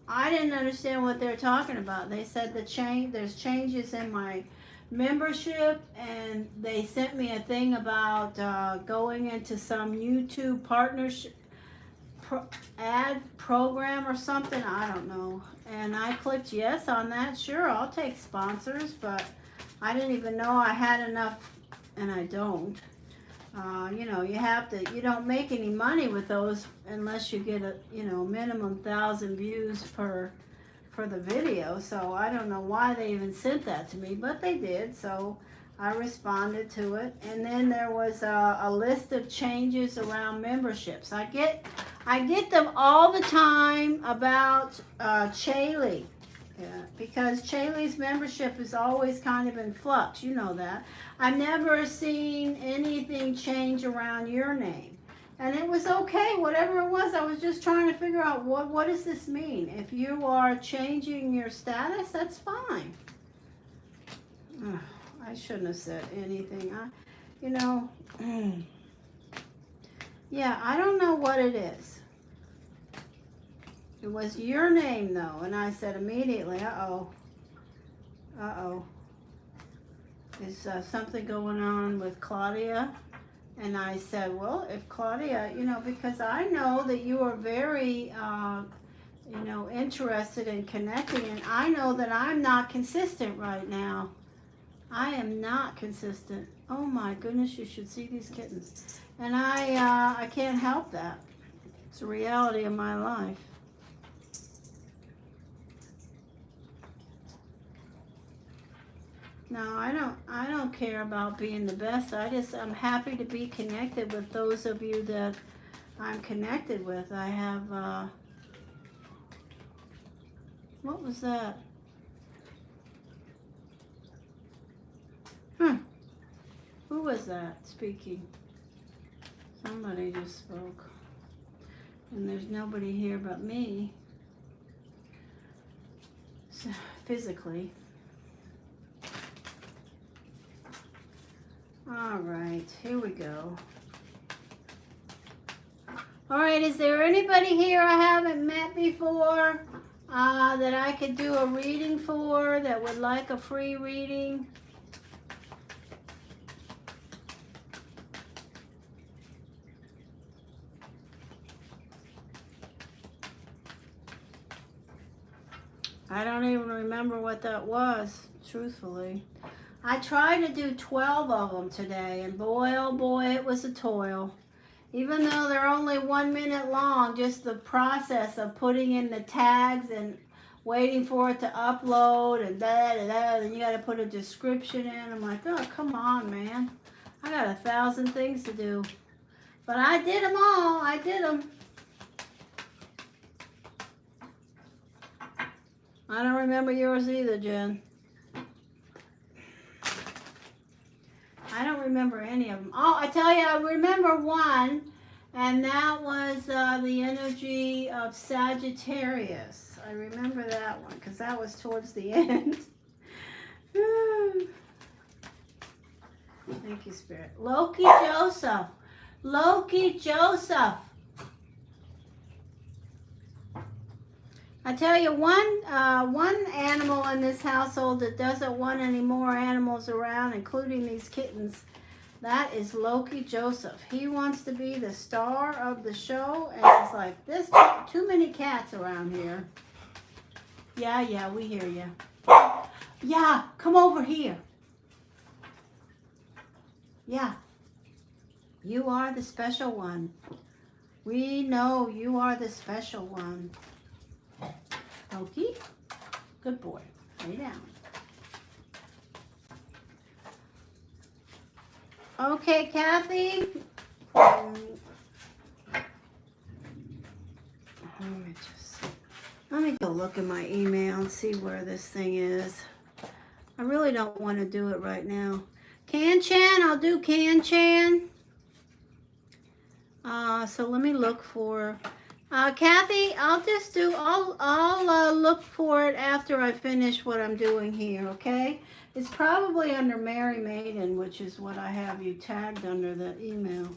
I didn't understand what they're talking about. They said there's changes in my membership, and they sent me a thing about going into some YouTube partnership ad program or something. I don't know. And I clicked yes on that. Sure, I'll take sponsors, but I didn't even know I had enough, and I don't. You know, you don't make any money with those unless you get a, minimum 1,000 views for the video. So I don't know why they even sent that to me, but they did. So I responded to it. And then there was a list of changes around memberships. I get them all the time about Chaley. Yeah, because Chaley's membership is always kind of in flux. You know that. I've never seen anything change around your name. And it was okay, whatever it was. I was just trying to figure out what does this mean? If you are changing your status, that's fine. Ugh, I shouldn't have said anything. Yeah, I don't know what it is. It was your name, though, and I said immediately, uh-oh. Is something going on with Claudia? And I said, well, if Claudia, because I know that you are very, interested in connecting, and I know that I'm not consistent right now. I am not consistent. Oh my goodness, you should see these kittens. And I can't help that. It's a reality of my life. No, I don't care about being the best. I'm happy to be connected with those of you that I'm connected with. I have, what was that? Who was that speaking? Somebody just spoke. And there's nobody here but me. So, physically. All right, here we go. All right, is there anybody here I haven't met before that I could do a reading for, that would like a free reading? I don't even remember what that was, truthfully. I tried to do 12 of them today, and boy, oh boy, it was a toil. Even though they're only 1 minute long, just the process of putting in the tags and waiting for it to upload and then you got to put a description in. I'm like, oh, come on, man. I got 1,000 things to do. But I did them all. I did them. I don't remember yours either, Jen. I don't remember any of them. Oh, I tell you, I remember one, and that was the energy of Sagittarius. I remember that one because that was towards the end. Thank you, Spirit. Loki Joseph. Loki Joseph. I tell you, one animal in this household that doesn't want any more animals around, including these kittens, that is Loki Joseph. He wants to be the star of the show, and it's like, there's too many cats around here. Yeah, we hear you. Yeah, come over here. Yeah, you are the special one. We know you are the special one. Loki, good boy. Lay down. Okay, Kathy. Let me go look in my email and see where this thing is. I really don't want to do it right now. Can-Chan, I'll do Can-Chan. So let me look for... Kathy, I'll look for it after I finish what I'm doing here, okay? It's probably under Mary Maiden, which is what I have you tagged under the email.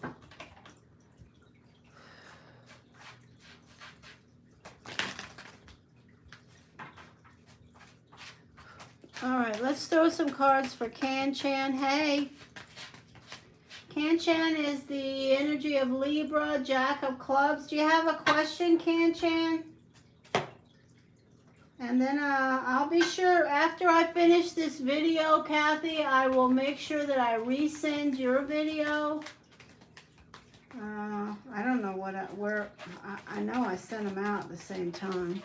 All right, let's throw some cards for Kan-Chan. Hey, Kan-Chan is the energy of Libra, Jack of Clubs. Do you have a question, Kan-Chan? And then I'll be sure, after I finish this video, Kathy, I will make sure that I resend your video. I don't know I know I sent them out at the same time.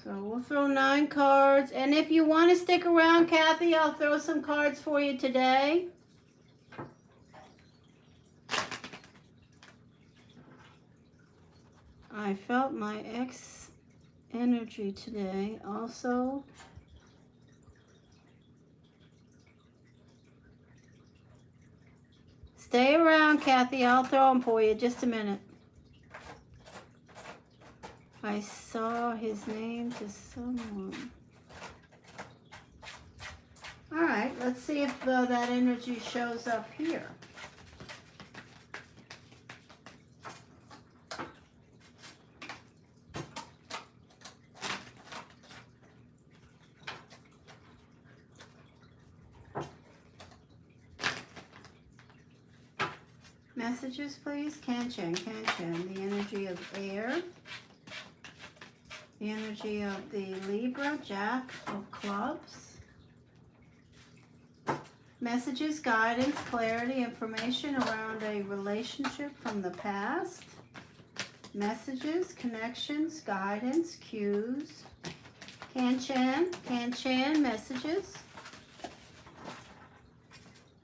So we'll throw 9 cards. And if you want to stick around, Kathy, I'll throw some cards for you today. I felt my ex energy today also. Stay around, Kathy. I'll throw them for you. Just a minute. I saw his name to someone. All right, let's see if that energy shows up here. Messages, please. Kan-Chan, the energy of air. The energy of the Libra, Jack of Clubs. Messages, guidance, clarity, information around a relationship from the past. Messages, connections, guidance, cues. Kan-Chan, messages.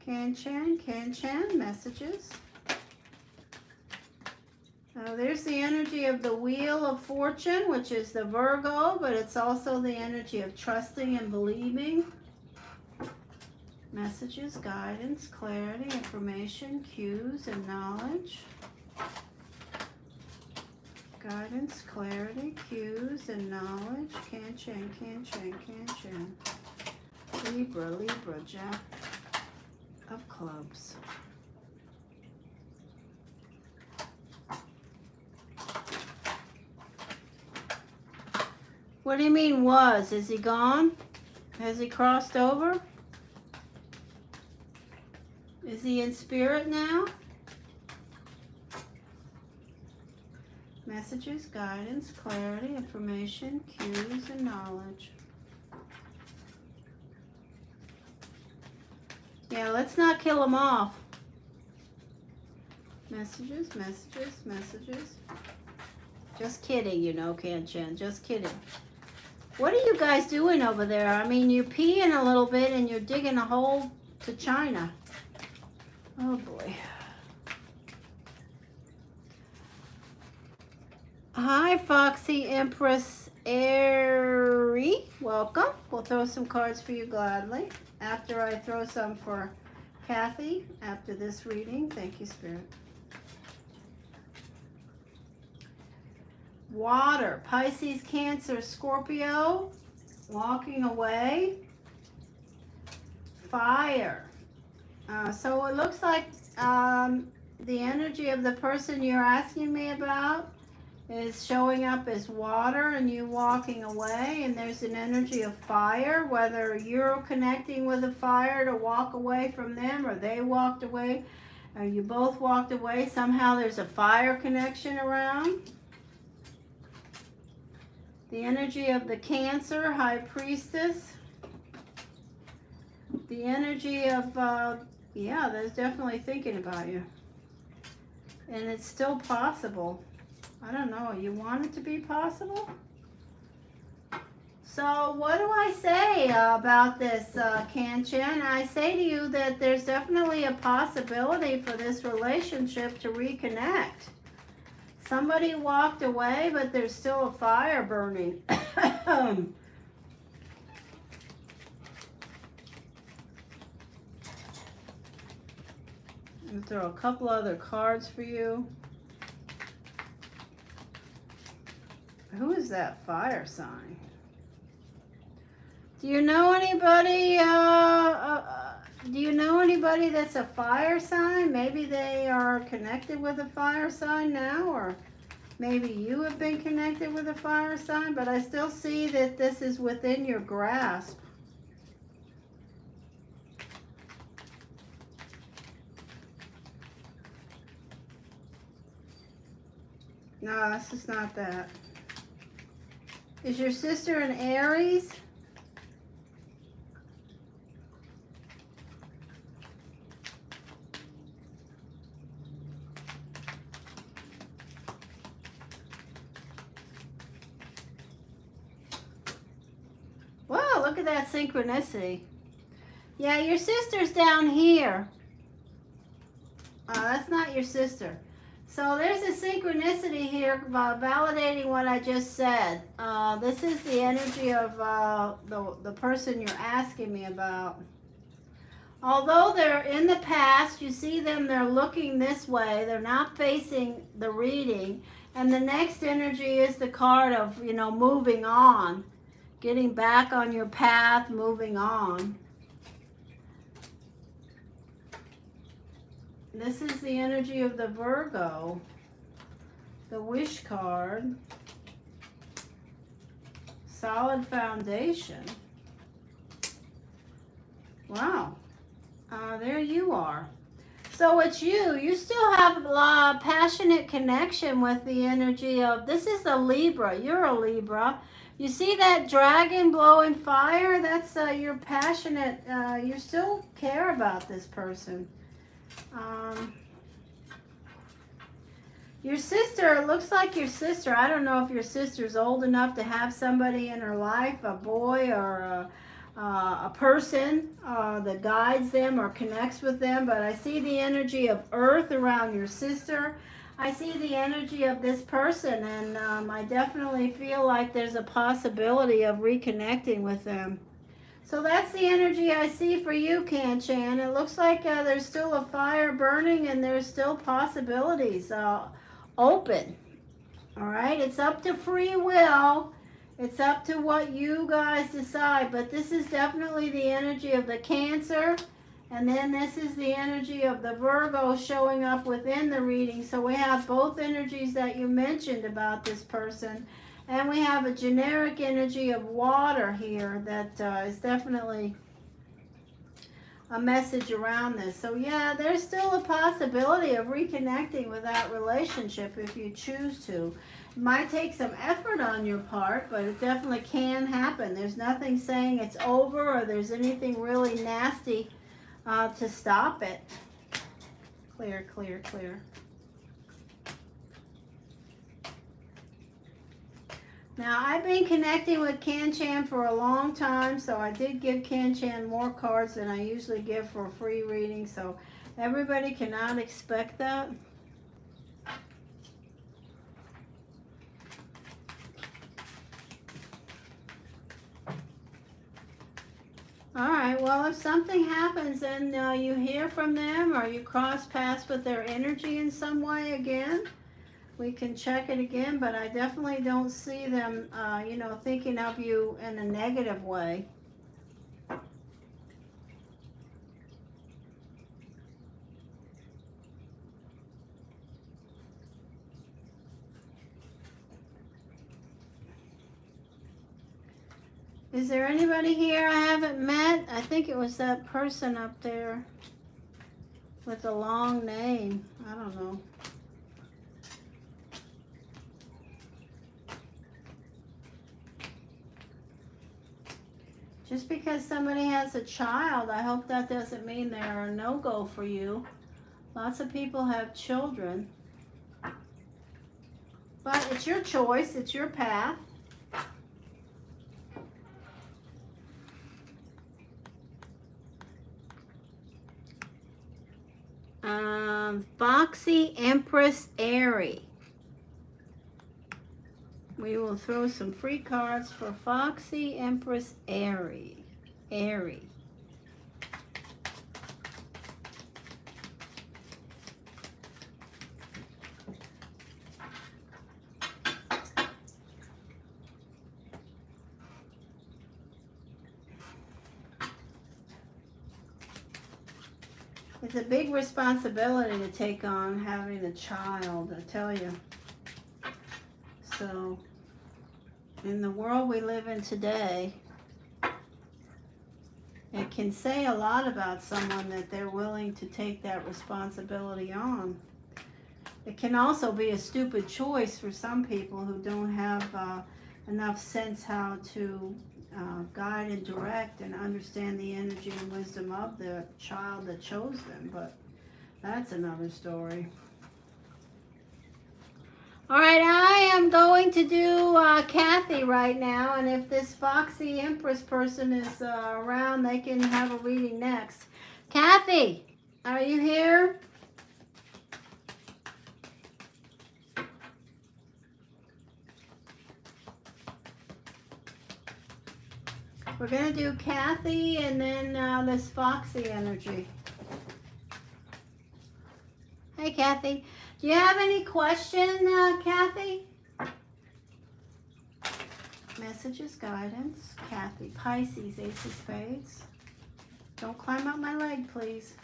Kan-Chan, messages. There's the energy of the Wheel of Fortune, which is the Virgo, but it's also the energy of trusting and believing. Messages, guidance, clarity, information, cues, and knowledge. Guidance, clarity, cues, and knowledge. Kan-Chan. Libra, Jack of Clubs. What do you mean was? Is he gone? Has he crossed over? Is he in spirit now? Messages, guidance, clarity, information, cues, and knowledge. Yeah, let's not kill him off. Messages. Just kidding, you know, Kan-Chan. Just kidding. What are you guys doing over there? I mean, you're peeing a little bit and you're digging a hole to China. Oh, boy. Hi, Foxy Empress Aries. Welcome. We'll throw some cards for you gladly. After I throw some for Kathy after this reading. Thank you, Spirit. Water, Pisces, Cancer, Scorpio, walking away. Fire. So it looks like the energy of the person you're asking me about is showing up as water and you walking away, and there's an energy of fire, whether you're connecting with a fire to walk away from them or they walked away or you both walked away. Somehow there's a fire connection around. The energy of the Cancer, High Priestess. The energy of, yeah, there's definitely thinking about you. And it's still possible. I don't know, you want it to be possible? So what do I say about this, Kan-Chan? I say to you that there's definitely a possibility for this relationship to reconnect. Somebody walked away, but there's still a fire burning. I'm going to throw a couple other cards for you. Who is that fire sign? Do you know anybody? Do you know anybody that's a fire sign? Maybe they are connected with a fire sign now, or Maybe you have been connected with a fire sign, but I still see that this is within your grasp. No, this is not that. Is your sister an Aries? Whoa, look at that synchronicity. Yeah, your sister's down here. That's not your sister. So there's a synchronicity here validating what I just said. This is the energy of the person you're asking me about. Although they're in the past, you see them, they're looking this way. They're not facing the reading. And the next energy is the card of, you know, moving on. Getting back on your path, moving on. This is the energy of the Virgo. The Wish card. Solid foundation. Wow. There you are. So it's you. You still have a passionate connection with the energy of, this is a Libra. You're a Libra. You see that dragon blowing fire? That's you're passionate. You still care about this person. Your sister, it looks like your sister, I don't know if your sister's old enough to have somebody in her life, a boy or a person that guides them or connects with them, but I see the energy of earth around your sister. I see the energy of this person, and I definitely feel like there's a possibility of reconnecting with them. So that's the energy I see for you, Kanchan. It looks like there's still a fire burning and there's still possibilities open. All right, it's up to free will. It's up to what you guys decide, but this is definitely the energy of the Cancer, and then this is the energy of the Virgo showing up within the reading. So we have both energies that you mentioned about this person, and we have a generic energy of water here that is definitely a message around this. So yeah, there's still a possibility of reconnecting with that relationship if you choose to. It might take some effort on your part, but it definitely can happen. There's nothing saying it's over or there's anything really nasty to stop it. Clear, clear, clear. Now, I've been connecting with Kanchan for a long time, so I did give Kanchan more cards than I usually give for a free reading, so everybody cannot expect that. All right, well, if something happens and you hear from them or you cross paths with their energy in some way again, we can check it again, but I definitely don't see them, you know, thinking of you in a negative way. Is there anybody here I haven't met? I think it was that person up there with a long name. I don't know. Just because somebody has a child, I hope that doesn't mean they're a no-go for you. Lots of people have children. But it's your choice, it's your path. Foxy Empress Aries. We will throw some free cards for Foxy Empress Aries. Aries. It's a big responsibility to take on having a child, I tell you. So, in the world we live in today, it can say a lot about someone that they're willing to take that responsibility on. It can also be a stupid choice for some people who don't have enough sense how to guide and direct and understand the energy and wisdom of the child that chose them, but that's another story. All right, I am going to do Kathy right now, and if this Foxy Empress person is around, they can have a reading next. Kathy, are you here? We're going to do Kathy and then this Foxy energy. Hey, Kathy. Do you have any question, Kathy? Messages, guidance. Kathy. Pisces, Ace of Spades. Don't climb up my leg, please.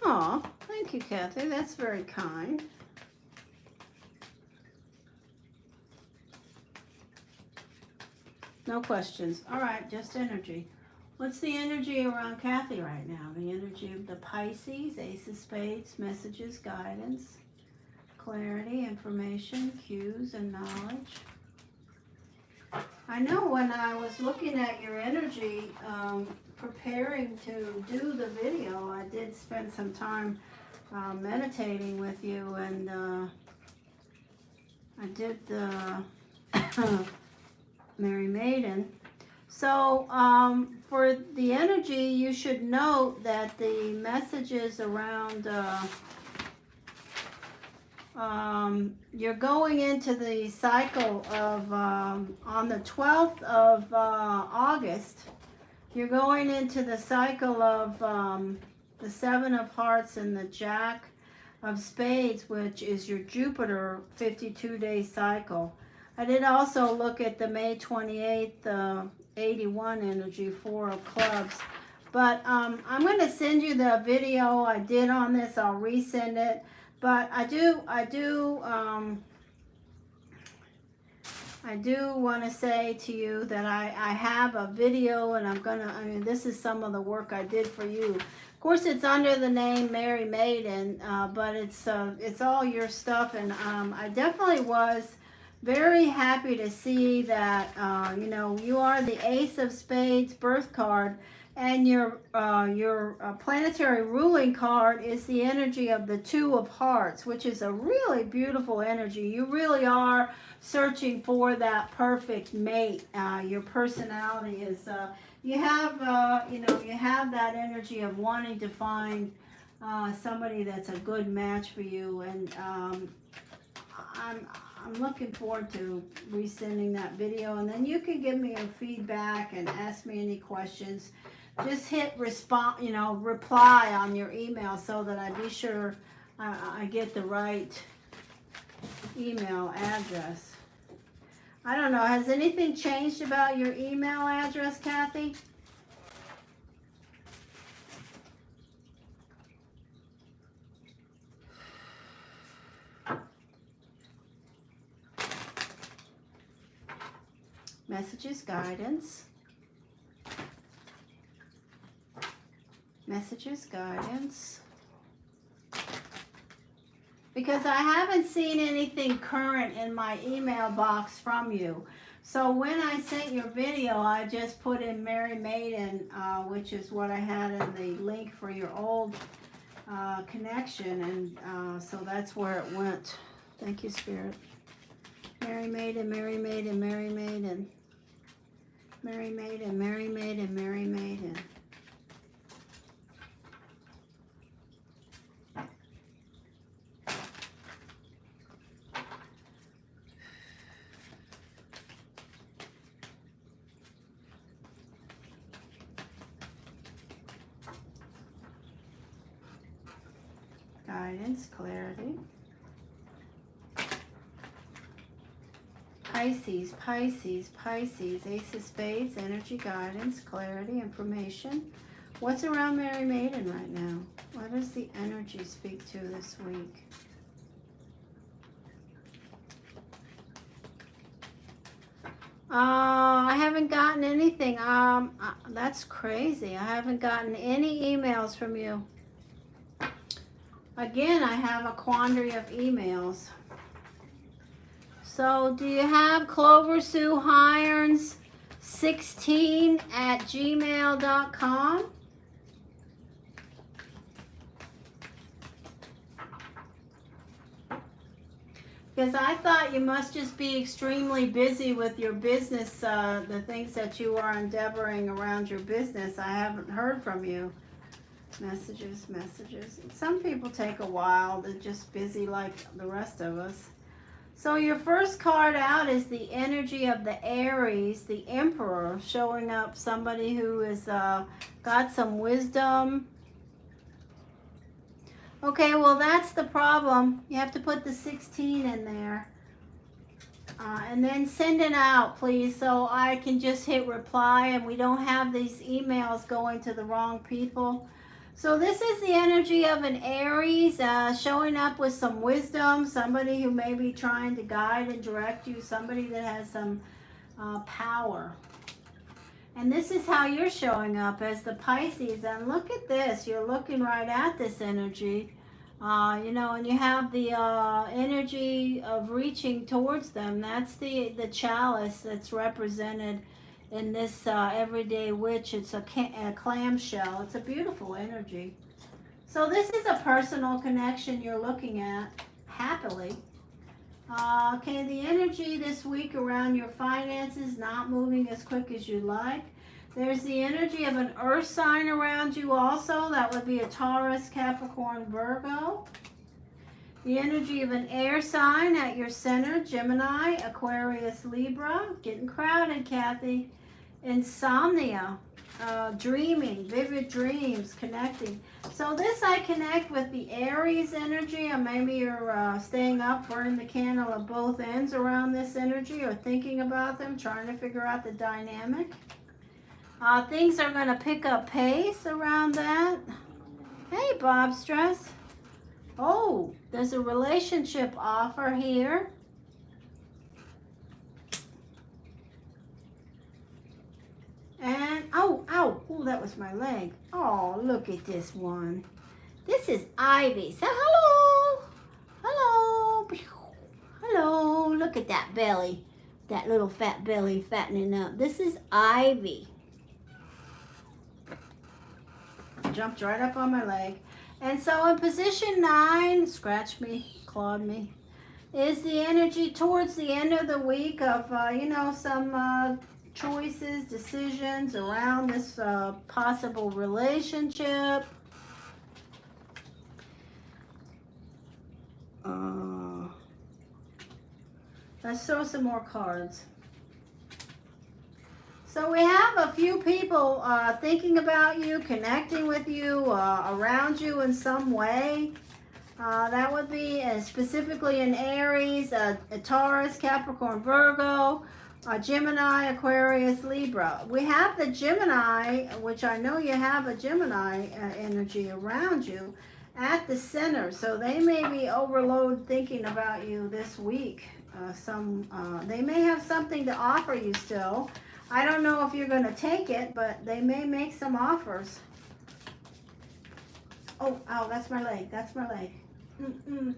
Aw, thank you, Kathy. That's very kind. No questions. All right, just energy. What's the energy around Kathy right now? The energy of the Pisces, Ace of Spades, messages, guidance, clarity, information, cues, and knowledge. I know when I was looking at your energy, preparing to do the video, I did spend some time meditating with you, and I did the Mary Maiden. So for the energy, you should note that the messages around you're going into the cycle of on the 12th of August, you're going into the cycle of the Seven of Hearts and the Jack of Spades, which is your Jupiter 52-day cycle. I did also look at the May 28th 81 energy, Four of Clubs. But I'm going to send you the video I did on this. I'll resend it. But I do want to say to you that I have a video, and I mean, this is some of the work I did for you. Of course, it's under the name Mary Maiden, but it's all your stuff, and I definitely was very happy to see that, you know, you are the Ace of Spades birth card, and your planetary ruling card is the energy of the Two of Hearts, which is a really beautiful energy. You really are searching for that perfect mate. Your personality is, you have, you know, you have that energy of wanting to find somebody that's a good match for you, and I'm looking forward to resending that video, and then you can give me your feedback and ask me any questions. Just hit respond, you know, reply on your email so that I be sure I get the right email address. I don't know, has anything changed about your email address, Kathy? Messages, guidance. Messages, guidance. Because I haven't seen anything current in my email box from you. So when I sent your video, I just put in Mary Maiden, which is what I had in the link for your old connection. And so that's where it went. Thank you, Spirit. Mary Maiden, Mary Maiden, Mary Maiden. Mary Maiden, Mary Maiden, Mary Maiden. Guidance, clarity. Pisces, Pisces, Pisces, Ace of Spades, energy, guidance, clarity, information. What's around Mary Maiden right now? What does the energy speak to this week? I haven't gotten anything. That's crazy. I haven't gotten any emails from you. Again, I have a quandary of emails. So, do you have Clover Sue Hirons 16 at gmail.com? Because I thought you must just be extremely busy with your business, the things that you are endeavoring around your business. I haven't heard from you. Messages, messages. Some people take a while. They're just busy like the rest of us. So your first card out is the energy of the Aries, the Emperor, showing up somebody who has got some wisdom. Okay, well, that's the problem. You have to put the 16 in there. And then send it out, please, so I can just hit reply and we don't have these emails going to the wrong people. So this is the energy of an Aries showing up with some wisdom, somebody who may be trying to guide and direct you, somebody that has some power. And this is how you're showing up as the Pisces. And look at this. You're looking right at this energy. You know, and you have the energy of reaching towards them. That's the chalice that's represented in this everyday witch. It's a clamshell. It's a beautiful energy. So this is a personal connection you're looking at, happily. Okay, the energy this week around your finances, not moving as quick as you like. There's the energy of an earth sign around you also. That would be a Taurus, Capricorn, Virgo. The energy of an air sign at your center, Gemini, Aquarius, Libra. Getting crowded, Kathy. Insomnia, dreaming, vivid dreams, connecting. So this I connect with the Aries energy, or maybe you're staying up, burning the candle at both ends around this energy, or thinking about them, trying to figure out the dynamic. Things are going to pick up pace around that. Hey, Bob Stress. Oh, there's a relationship offer here. And, oh, that was my leg. Oh, look at this one. This is Ivy. Say hello. Hello. Hello. Look at that belly. That little fat belly fattening up. This is Ivy. Jumped right up on my leg. And so in position 9, scratched me, clawed me, is the energy towards the end of the week of, you know, some choices, decisions around this possible relationship. Let's throw some more cards. So we have a few people thinking about you, connecting with you, around you in some way. That would be specifically an Aries, a Taurus, Capricorn, Virgo, Gemini, Aquarius, Libra. We have the Gemini, which I know you have a Gemini energy around you at the center. So they may be overload thinking about you this week. They may have something to offer you still. I don't know if you're going to take it, but they may make some offers. Oh, ow, that's my leg. That's my leg.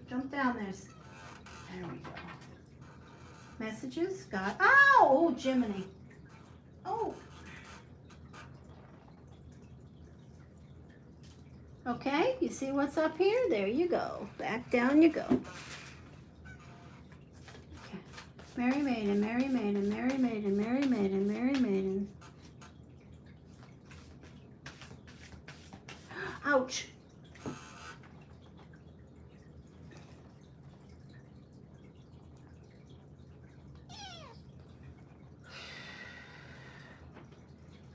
Jump down there. There we go. Messages? God. Ow! Oh, Jiminy. Oh. Okay, you see what's up here? There you go. Back down you go. Mary Maiden, Mary Maiden, Mary Maiden, Mary Maiden, Mary Maiden. Ouch.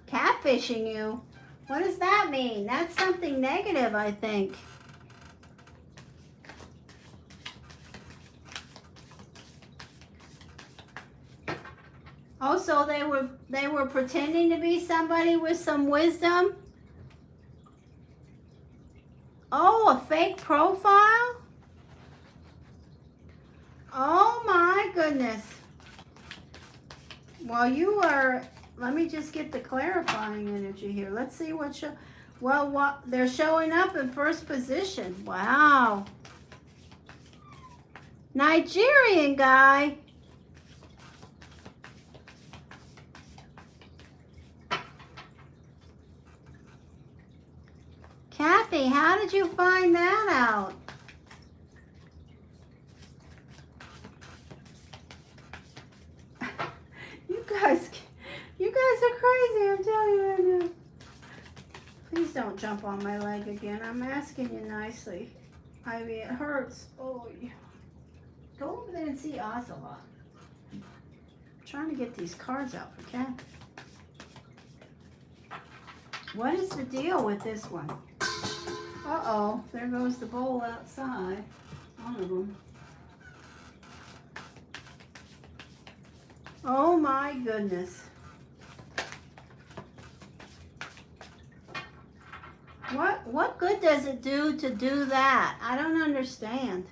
Catfishing you? What does that mean? That's something negative, I think. Oh, so they were pretending to be somebody with some wisdom? Oh, a fake profile? Oh my goodness. Well, you are, let me just get the clarifying energy here. Let's see what they're showing up in first position. Wow. Nigerian guy. Kathy, how did you find that out? You guys are crazy, I'm telling you right now. Please don't jump on my leg again. I'm asking you nicely. Ivy, it hurts. Oh, yeah. Go over there and see Ocelot. I'm trying to get these cards out for Kathy. What is the deal with this one? Uh-oh, there goes the bowl outside. One of them. Oh my goodness. What good does it do to do that? I don't understand.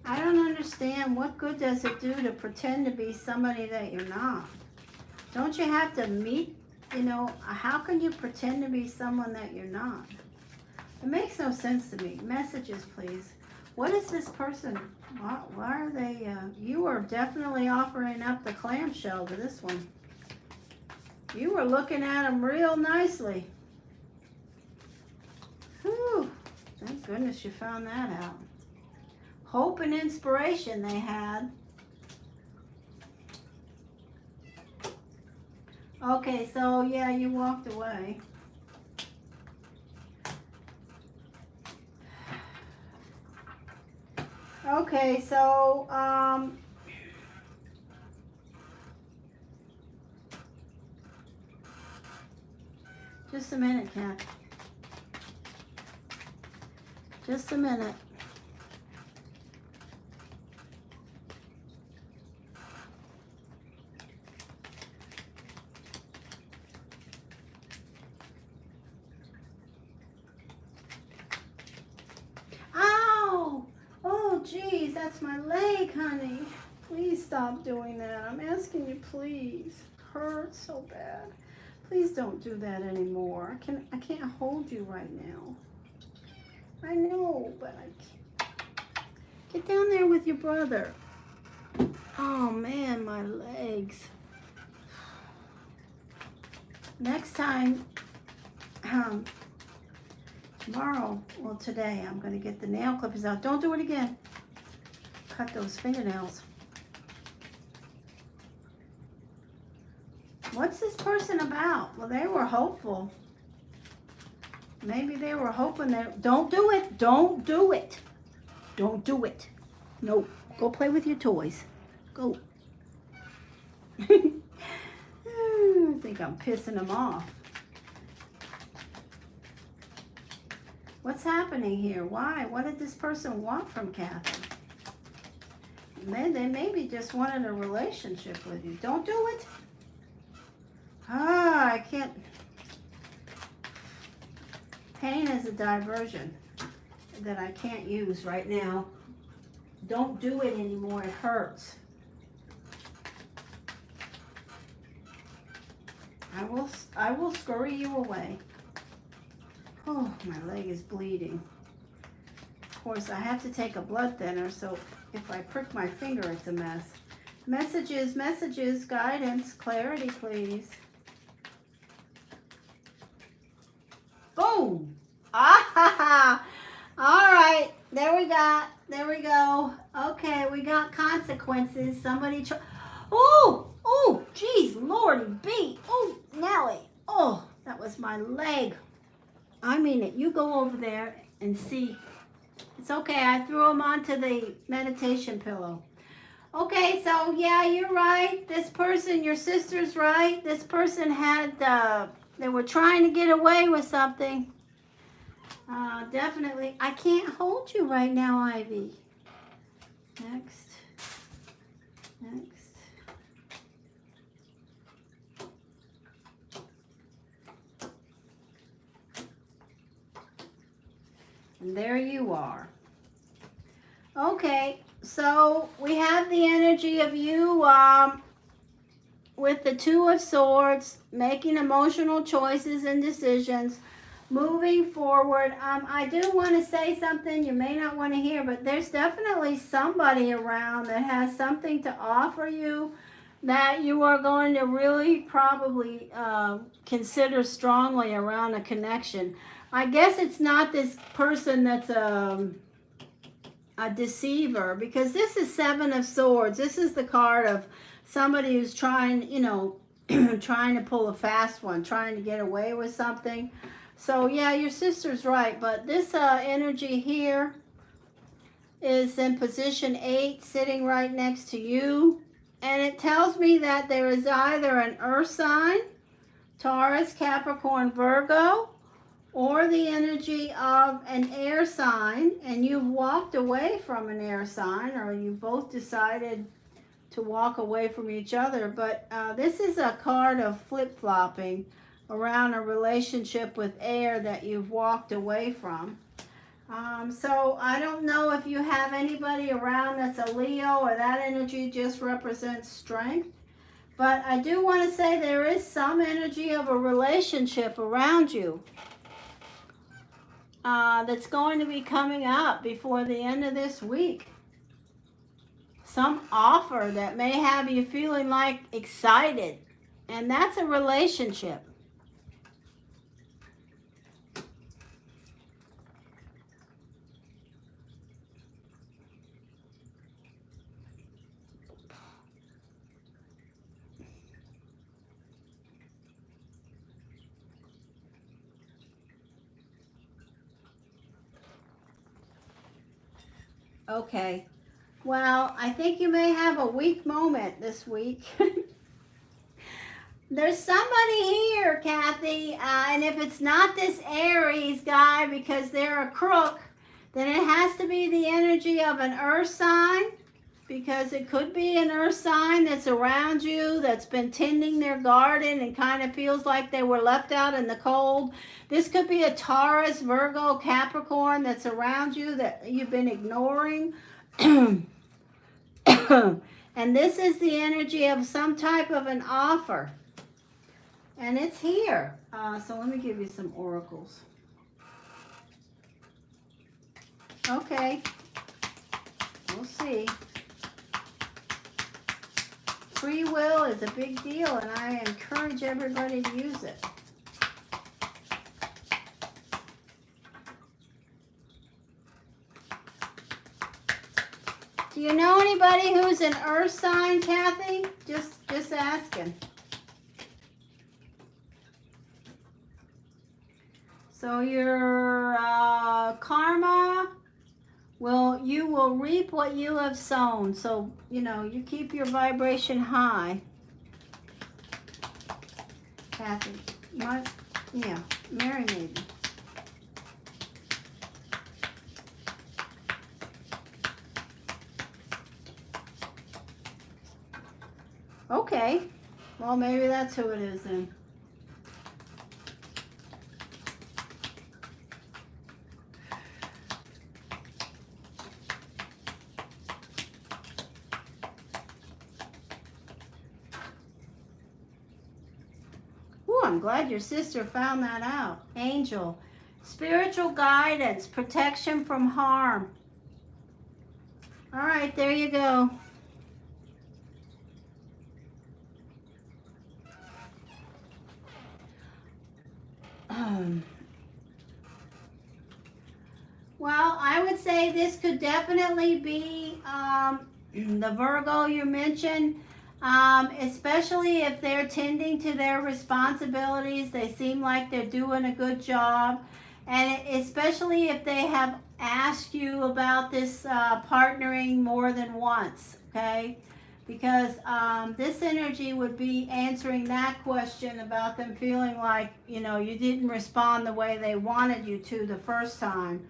I don't understand. What good does it do to pretend to be somebody that you're not? Don't you have to meet, how can you pretend to be someone that you're not? It makes no sense to me. Messages, please. What is this person? Why are they, you are definitely offering up the clamshell to this one. You were looking at them real nicely. Whew. Thank goodness you found that out. Hope and inspiration they had. Okay, so yeah, you walked away. Okay, so just a minute, Kat. Just a minute. Ow! Oh, geez, that's my leg, honey. Please stop doing that. I'm asking you, please. It hurts so bad. Please don't do that anymore. I can't hold you right now. I know, but I can't. Get down there with your brother. Oh man, my legs. Next time, tomorrow, well today, I'm going to get the nail clippers out. Don't do it again. Cut those fingernails. What's this person about? Well, they were hopeful. Maybe they were hoping that, don't do it, don't do it. Don't do it. No, go play with your toys. Go. I think I'm pissing them off. What's happening here? Why? What did this person want from Kathy? They maybe just wanted a relationship with you. Don't do it. I can't. Pain is a diversion that I can't use right now. Don't do it anymore. It hurts. I will scurry you away. Oh, my leg is bleeding. Of course, I have to take a blood thinner, so if I prick my finger, it's a mess. Messages, guidance, clarity, please. Boom! Ah ha ha! All right, there we go. Okay, we got consequences. Somebody oh, geez, Lordy B. Oh, Nelly. Oh, that was my leg. I mean it. You go over there and see. It's okay. I threw them onto the meditation pillow. Okay, so yeah, you're right. This person, your sister's right. This person had, they were trying to get away with something. Definitely. I can't hold you right now, Ivy. Next. And there you are. Okay, so we have the energy of you with the Two of Swords, making emotional choices and decisions, moving forward. I do want to say something you may not want to hear, but there's definitely somebody around that has something to offer you that you are going to really probably consider strongly around a connection. I guess it's not this person that's a deceiver, because this is Seven of Swords. This is the card of somebody who's trying, you know, trying to pull a fast one, trying to get away with something. So yeah, your sister's right, but this energy here is in position 8, sitting right next to you. And it tells me that there is either an earth sign, Taurus, Capricorn, Virgo, or the energy of an air sign, and you've walked away from an air sign, or you both decided to walk away from each other. But this is a card of flip-flopping around a relationship with air that you've walked away from. So I don't know if you have anybody around that's a Leo, or that energy just represents strength. But I do want to say there is some energy of a relationship around you that's going to be coming up before the end of this week. Some offer that may have you feeling like excited, and that's a relationship. Okay, well, I think you may have a weak moment this week. There's somebody here, Kathy, and if it's not this Aries guy because they're a crook, then it has to be the energy of an earth sign, because it could be an earth sign that's around you, that's been tending their garden and kind of feels like they were left out in the cold. This could be a Taurus, Virgo, Capricorn that's around you that you've been ignoring. And this is the energy of some type of an offer. And it's here. So let me give you some oracles. Okay. We'll see. Free will is a big deal, and I encourage everybody to use it. Do you know anybody who's an earth sign, Kathy? Just asking. So your karma, you will reap what you have sown. So, you know, you keep your vibration high. Kathy, yeah, Mary maybe. Okay, well, maybe that's who it is then. I'm glad your sister found that out. Angel, spiritual guidance, protection from harm. All right, there you go. Well, I would say this could definitely be the Virgo you mentioned. Especially if they're tending to their responsibilities, they seem like they're doing a good job, and especially if they have asked you about this partnering more than once, okay? Because this energy would be answering that question about them feeling like, you know, you didn't respond the way they wanted you to the first time.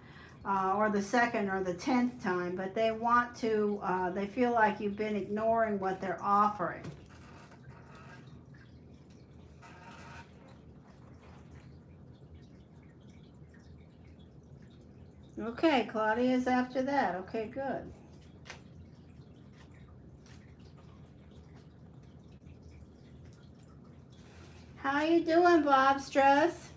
Or the second or the 10th time, but they want to, they feel like you've been ignoring what they're offering. Okay, Claudia's after that. Okay, good. How you doing, Bob Stress?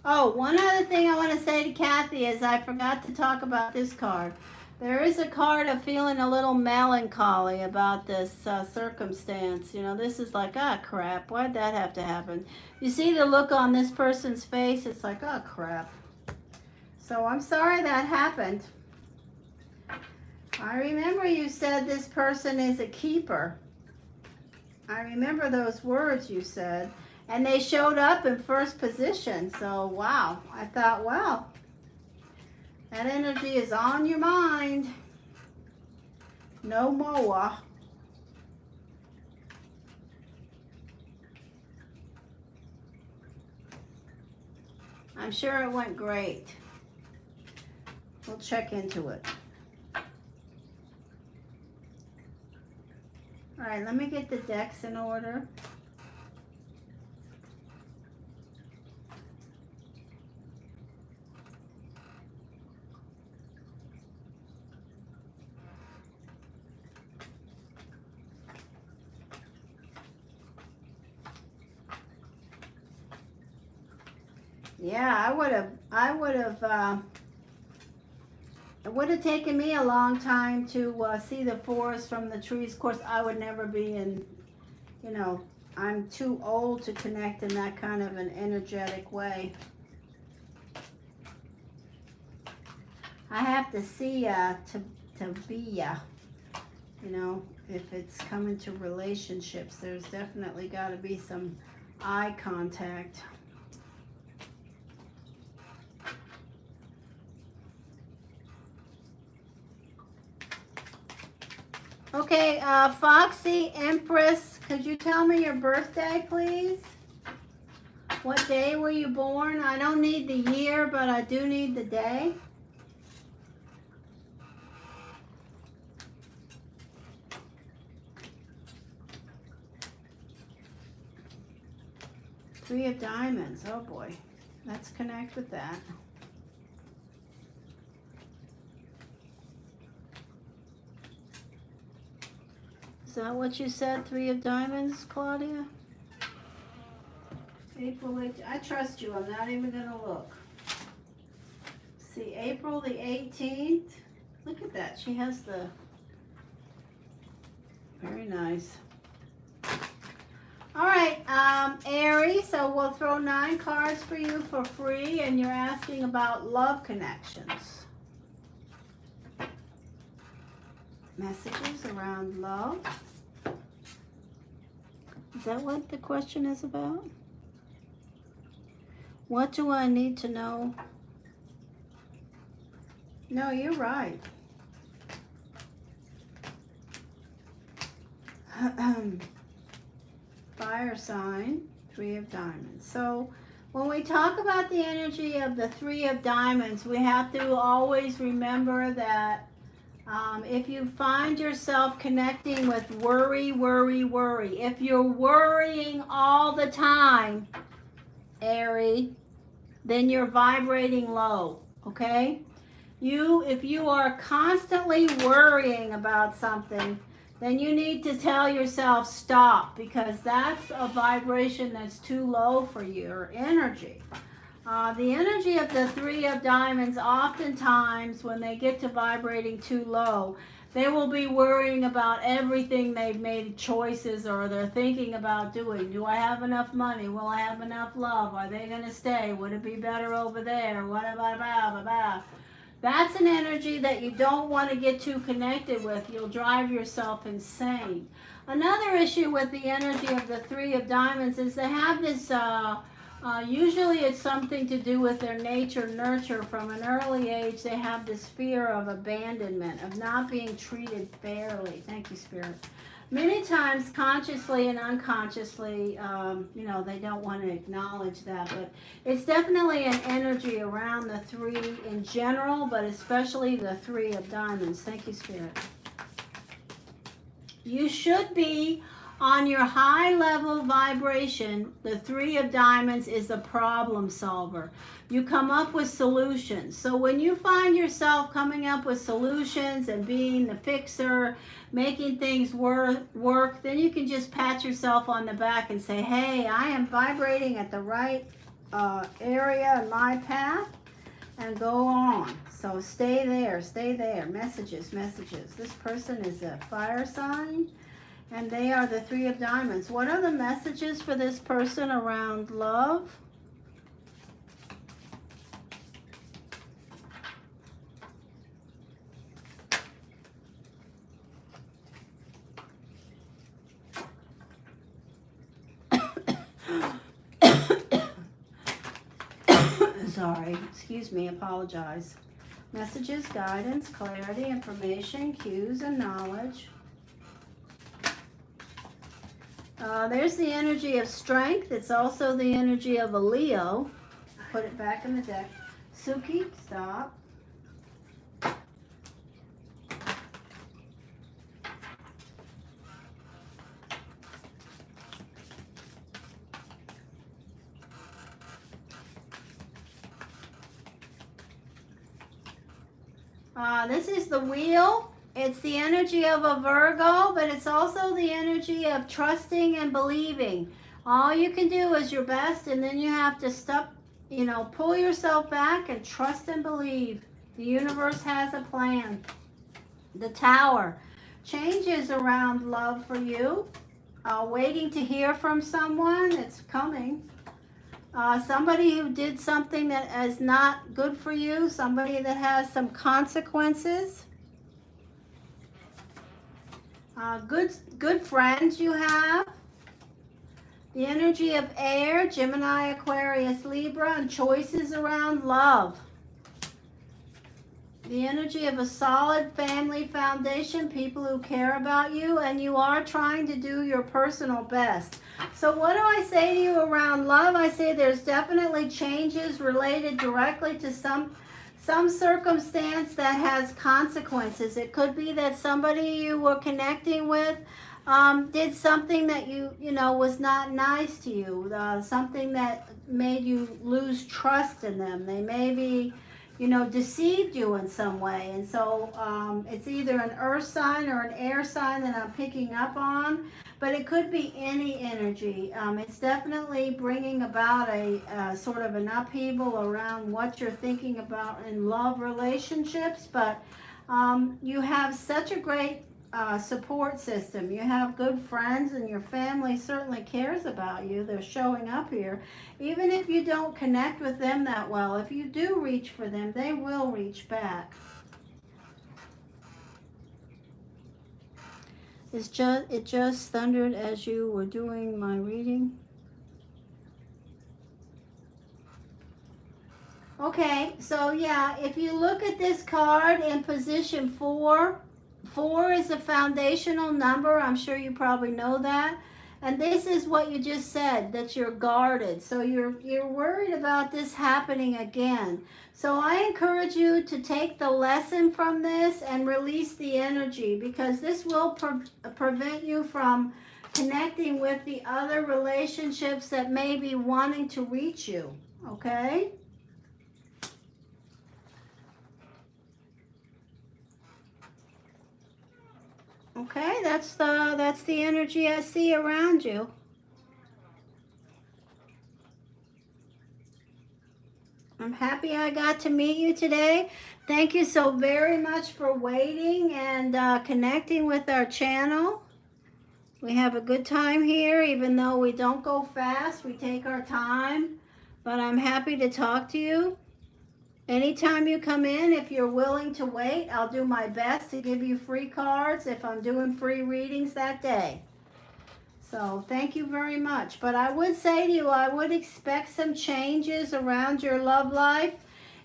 Oh, one other thing I want to say to Kathy is I forgot to talk about this card. There is a card of feeling a little melancholy about this circumstance. You know, this is like, ah, crap. Why'd that have to happen? You see the look on this person's face? It's like, oh, crap. So I'm sorry that happened. I remember you said this person is a keeper. I remember those words you said. And they showed up in first position. So, wow. I thought, well, that energy is on your mind. No more. I'm sure it went great. We'll check into it. All right, let me get the decks in order. Yeah, it would have taken me a long time to see the forest from the trees. Of course, I would never be in, you know, I'm too old to connect in that kind of an energetic way. I have to see to be, you know, if it's coming to relationships, there's definitely got to be some eye contact. Okay, Foxy Empress, could you tell me your birthday, please? What day were you born? I don't need the year, but I do need the day. Three of Diamonds. Oh boy. Let's connect with that. Is that what you said? Three of Diamonds, Claudia? April 8th. I trust you. I'm not even going to look. See, April the 18th. Look at that. She has the... Very nice. All right, Aries, so we'll throw 9 cards for you for free, and you're asking about love connections. Messages around love. Is that what the question is about? What do I need to know? No, you're right. Fire sign, Three of Diamonds. So when we talk about the energy of the Three of Diamonds, we have to always remember that if you find yourself connecting with worry, if you're worrying all the time, Aries, then you're vibrating low, okay? If you are constantly worrying about something, then you need to tell yourself stop, because that's a vibration that's too low for your energy. The energy of the Three of Diamonds, oftentimes when they get to vibrating too low, they will be worrying about everything they've made choices or they're thinking about doing. Do I have enough money? Will I have enough love? Are they going to stay? Would it be better over there? What about? That's an energy that you don't want to get too connected with. You'll drive yourself insane. Another issue with the energy of the Three of Diamonds is they have this, usually it's something to do with their nature, nurture. From an early age, they have this fear of abandonment, of not being treated fairly. Thank you, Spirit. Many times, consciously and unconsciously, they don't want to acknowledge that, but it's definitely an energy around the three in general, but especially the Three of Diamonds. Thank you, Spirit. You should be On your high level vibration, the Three of Diamonds is a problem solver. You come up with solutions. So when you find yourself coming up with solutions and being the fixer, making things work, then you can just pat yourself on the back and say, hey, I am vibrating at the right area in my path, and go on. So stay there, stay there. Messages, messages. This person is a fire sign. And they are the Three of Diamonds. What are the messages for this person around love? Sorry, excuse me, apologize. Messages, guidance, clarity, information, cues, and knowledge. There's the energy of strength. It's also the energy of a Leo. Put it back in the deck. Suki, stop. This is the wheel. It's the energy of a Virgo, but it's also the energy of trusting and believing. All you can do is your best, and then you have to stop, pull yourself back and trust and believe. The universe has a plan. The Tower. Changes around love for you. Waiting to hear from someone. It's coming. Somebody who did something that is not good for you. Somebody that has some consequences. Good friends you have. The energy of air, Gemini, Aquarius, Libra, and choices around love. The energy of a solid family foundation, people who care about you, and you are trying to do your personal best. So what do I say to you around love? I say there's definitely changes related directly to some circumstance that has consequences. It could be that somebody you were connecting with did something that was not nice to you, something that made you lose trust in them. They maybe deceived you in some way, and so it's either an earth sign or an air sign that I'm picking up on, but it could be any energy. It's definitely bringing about a sort of an upheaval around what you're thinking about in love relationships, but you have such a great support system. You have good friends, and your family certainly cares about you. They're showing up here. Even if you don't connect with them that well, if you do reach for them, they will reach back. It just thundered as you were doing my reading. Okay, so yeah, if you look at this card in position 4, 4 is a foundational number. I'm sure you probably know that. And this is what you just said, that you're guarded. So you're worried about this happening again. So I encourage you to take the lesson from this and release the energy, because this will prevent you from connecting with the other relationships that may be wanting to reach you. Okay? Okay, that's the energy I see around you. I'm happy I got to meet you today. Thank you so very much for waiting and connecting with our channel. We have a good time here, even though we don't go fast. We take our time, but I'm happy to talk to you. Anytime you come in, if you're willing to wait, I'll do my best to give you free cards if I'm doing free readings that day. So thank you very much. But I would say to you, I would expect some changes around your love life.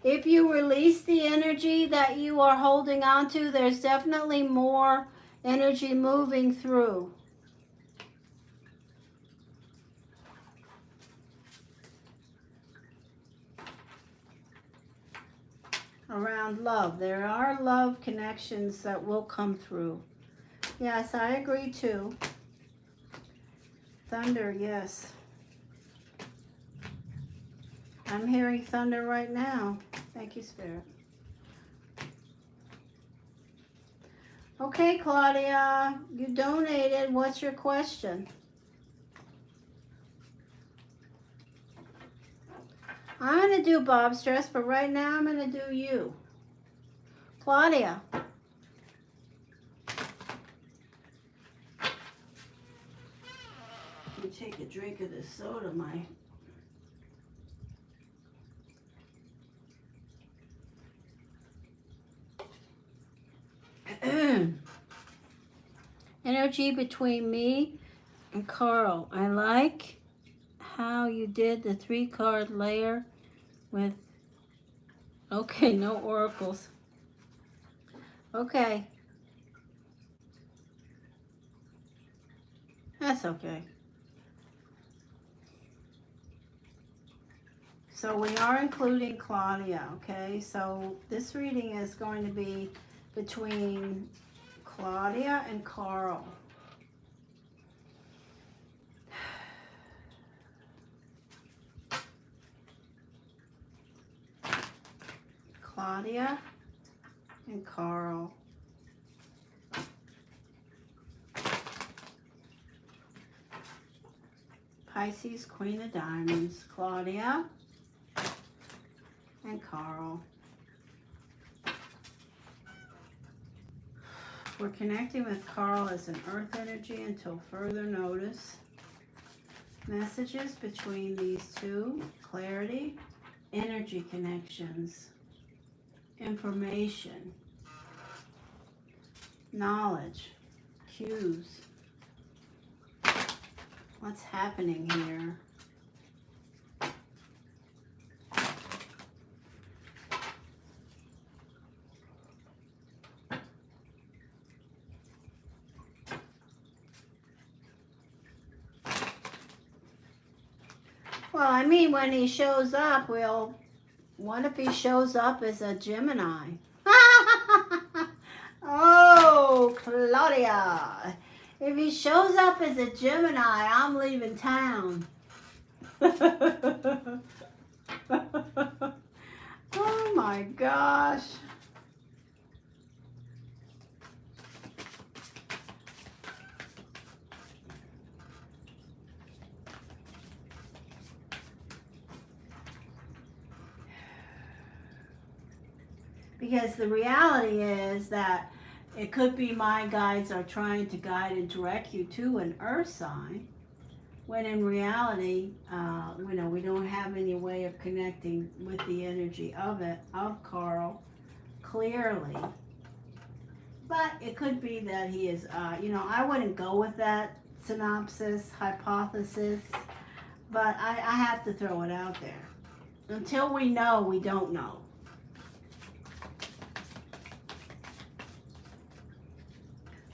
If you release the energy that you are holding on to, there's definitely more energy moving through. Around love. There are love connections that will come through. Yes, I agree too. Thunder, yes. I'm hearing thunder right now. Thank you, Spirit. Okay, Claudia, you donated. What's your question? I'm going to do Bob's dress, but right now I'm going to do you. Claudia. Let me take a drink of this soda, my... Energy between me and Carl. I like how you did the 3-card layer with... Okay, no oracles. Okay. That's okay. So we are including Claudia, okay? So this reading is going to be between Claudia and Carl. Claudia and Carl. Pisces, Queen of Diamonds. Claudia and Carl. We're connecting with Carl as an earth energy until further notice. Messages between these two. Clarity. Energy connections. Information. Knowledge. Cues. What's happening here? Well, I mean, when he shows up, what if he shows up as a Gemini? Oh, Claudia. If he shows up as a Gemini, I'm leaving town. Oh my gosh. Because the reality is that it could be my guides are trying to guide and direct you to an earth sign, when in reality, we don't have any way of connecting with the energy of Carl, clearly. But it could be that he is, I wouldn't go with that synopsis, hypothesis, but I have to throw it out there. Until we know, we don't know.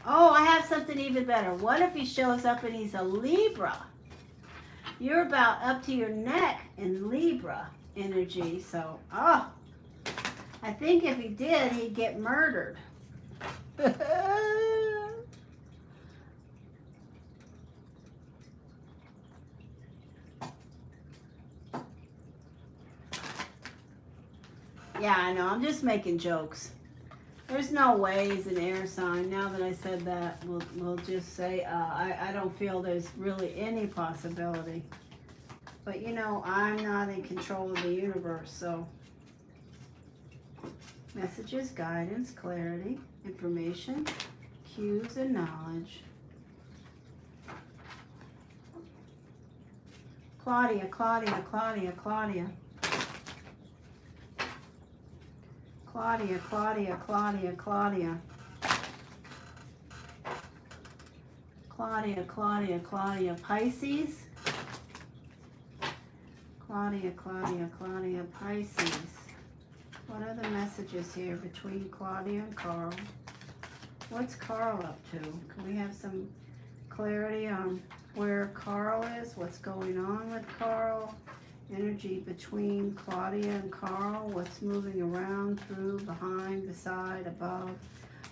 Oh, I have something even better. What if he shows up and he's a Libra? You're about up to your neck in Libra energy. So, I think if he did, he'd get murdered. Yeah, I know. I'm just making jokes. There's no way he's an air sign. Now that I said that, we'll just say I don't feel there's really any possibility. But I'm not in control of the universe, so messages, guidance, clarity, information, cues, and knowledge. Claudia, Claudia, Claudia, Claudia. Claudia, Claudia, Claudia, Claudia. Claudia, Claudia, Claudia, Pisces. Claudia, Claudia, Claudia, Pisces. What are the messages here between Claudia and Carl? What's Carl up to? Can we have some clarity on where Carl is? What's going on with Carl? Energy between Claudia and Carl. What's moving around, through, behind, beside, above?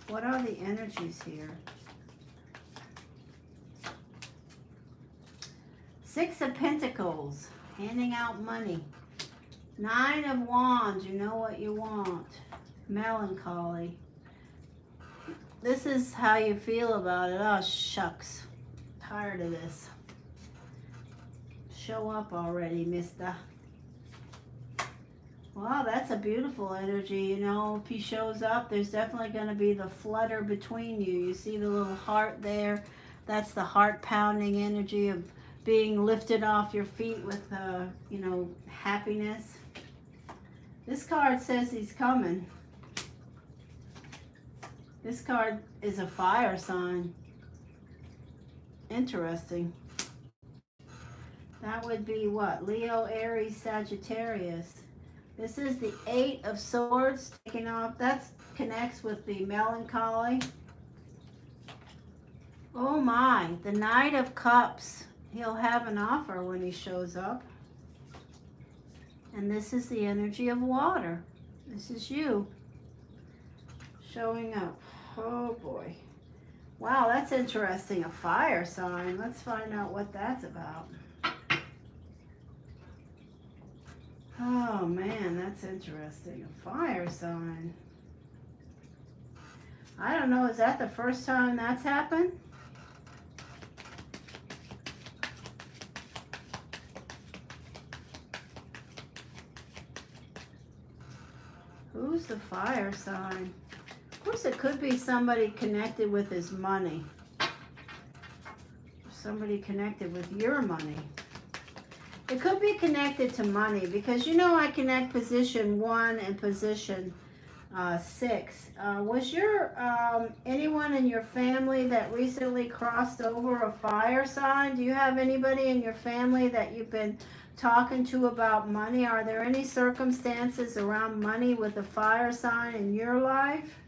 What are the energies here? Six of Pentacles, handing out money. Nine of Wands, you know what you want. Melancholy. This is how you feel about it. Oh, shucks. Tired of this. Show up already, mister. Wow, that's a beautiful energy. You know, if he shows up, there's definitely going to be the flutter between you. You see the little heart there? That's the heart pounding energy of being lifted off your feet with, you know, happiness. This card says he's coming. This card is a fire sign. Interesting. That would be what? Leo, Aries, Sagittarius. This is the Eight of Swords taking off. That connects with the melancholy. Oh my, the Knight of Cups. He'll have an offer when he shows up. And this is the energy of water. This is you showing up. Oh boy. Wow, that's interesting. A fire sign. Let's find out what that's about. Oh man, that's interesting. A fire sign. I don't know, is that the first time that's happened? Who's the fire sign? Of course, it could be somebody connected with his money. Somebody connected with your money. It could be connected to money because, you know, I connect position 1 and position 6. Was your anyone in your family that recently crossed over a fire sign? Do you have anybody in your family that you've been talking to about money? Are there any circumstances around money with a fire sign in your life?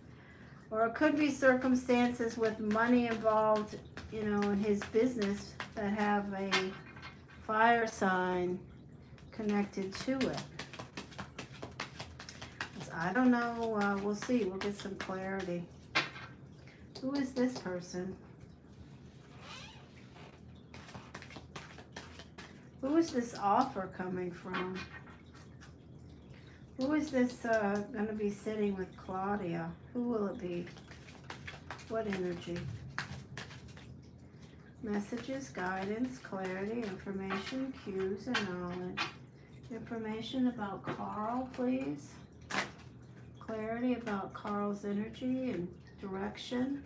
Or it could be circumstances with money involved, you know, in his business that have a fire sign connected to it. I don't know. We'll see. We'll get some clarity. Who is this person? Who is this offer coming from? Who is this going to be sitting with Claudia? Who will it be? What energy? Messages, guidance, clarity, information, cues, and knowledge. Information about Carl, please. Clarity about Carl's energy and direction.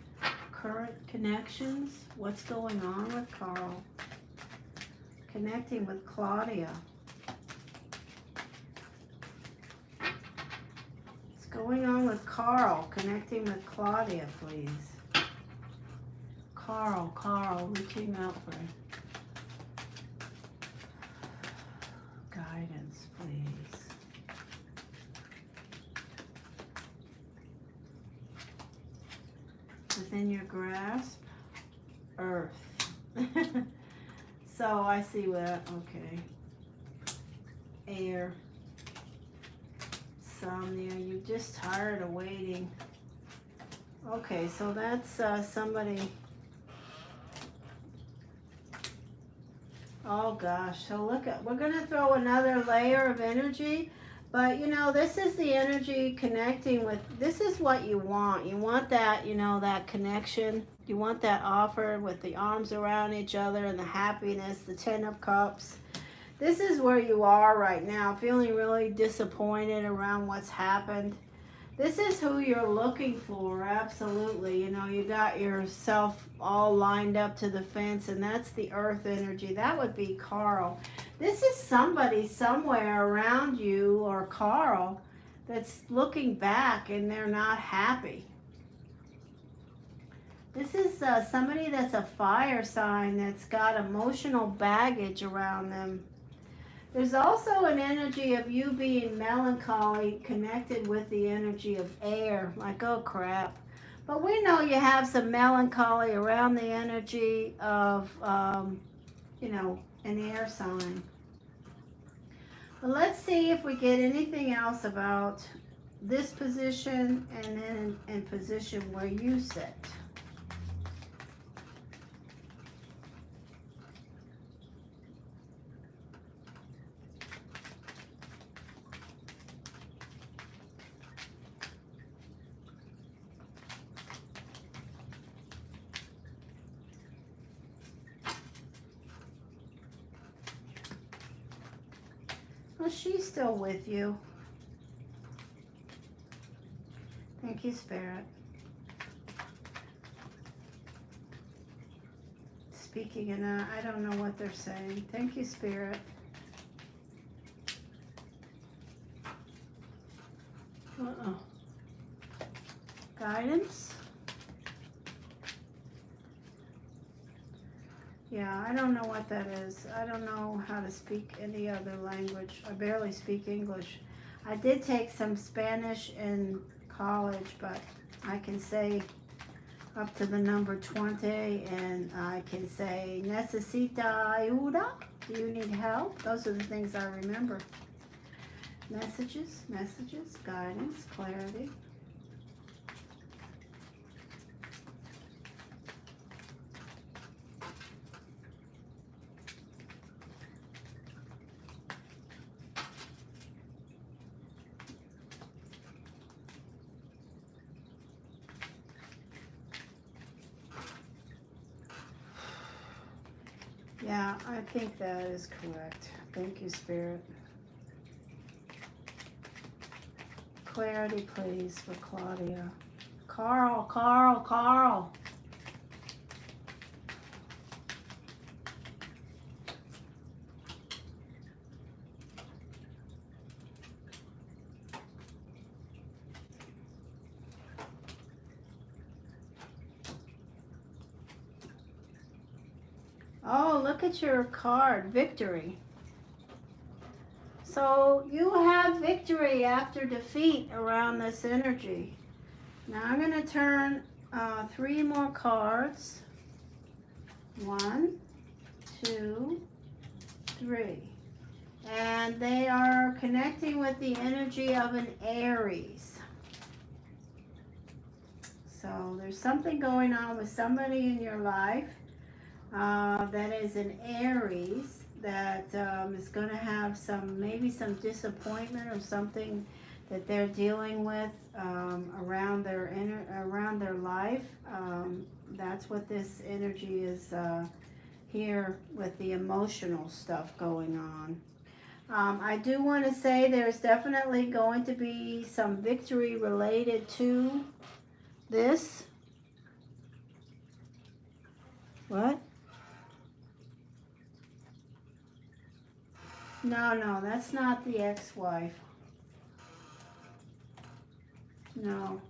Current connections. What's going on with Carl? Connecting with Claudia. What's going on with Carl? Connecting with Claudia, please. Carl, reaching out for guidance, please. Within your grasp, earth. So I see what, okay. Air. Insomnia, you're just tired of waiting. Okay, so that's somebody. Oh gosh, so look at, we're going to throw another layer of energy, but you know, this is the energy connecting with, this is what you want. You want that, you know, that connection. You want that offer with the arms around each other and the happiness, the 10 of Cups. This is where you are right now, feeling really disappointed around what's happened. This is who you're looking for, absolutely. You know, you got yourself all lined up to the fence, and that's the earth energy. That would be Carl. This is somebody somewhere around you or Carl that's looking back and they're not happy. This is somebody that's a fire sign that's got emotional baggage around them. There's also an energy of you being melancholy connected with the energy of air, like, oh crap. But we know you have some melancholy around the energy of, you know, an air sign. But let's see if we get anything else about this position and then in position where you sit. Well, she's still with you. Thank you, Spirit. Speaking in I don't know what they're saying. Thank you, Spirit. Guidance? Yeah, I don't know what that is. I don't know how to speak any other language. I barely speak English. I did take some Spanish in college, but I can say up to the number 20, and I can say, necesita ayuda? Do you need help? Those are the things I remember. Messages, guidance, clarity. Yeah, I think that is correct. Thank you, Spirit. Clarity, please, for Claudia. Carl. Oh, look at your card, victory. So you have victory after defeat around this energy. Now I'm going to turn 3 more cards. 1, 2, 3. And they are connecting with the energy of an Aries. So there's something going on with somebody in your life that is an Aries that is going to have maybe some disappointment or something that they're dealing with around their life. That's what this energy is here with the emotional stuff going on. I do want to say there's definitely going to be some victory related to this. What? No, that's not the ex-wife. No.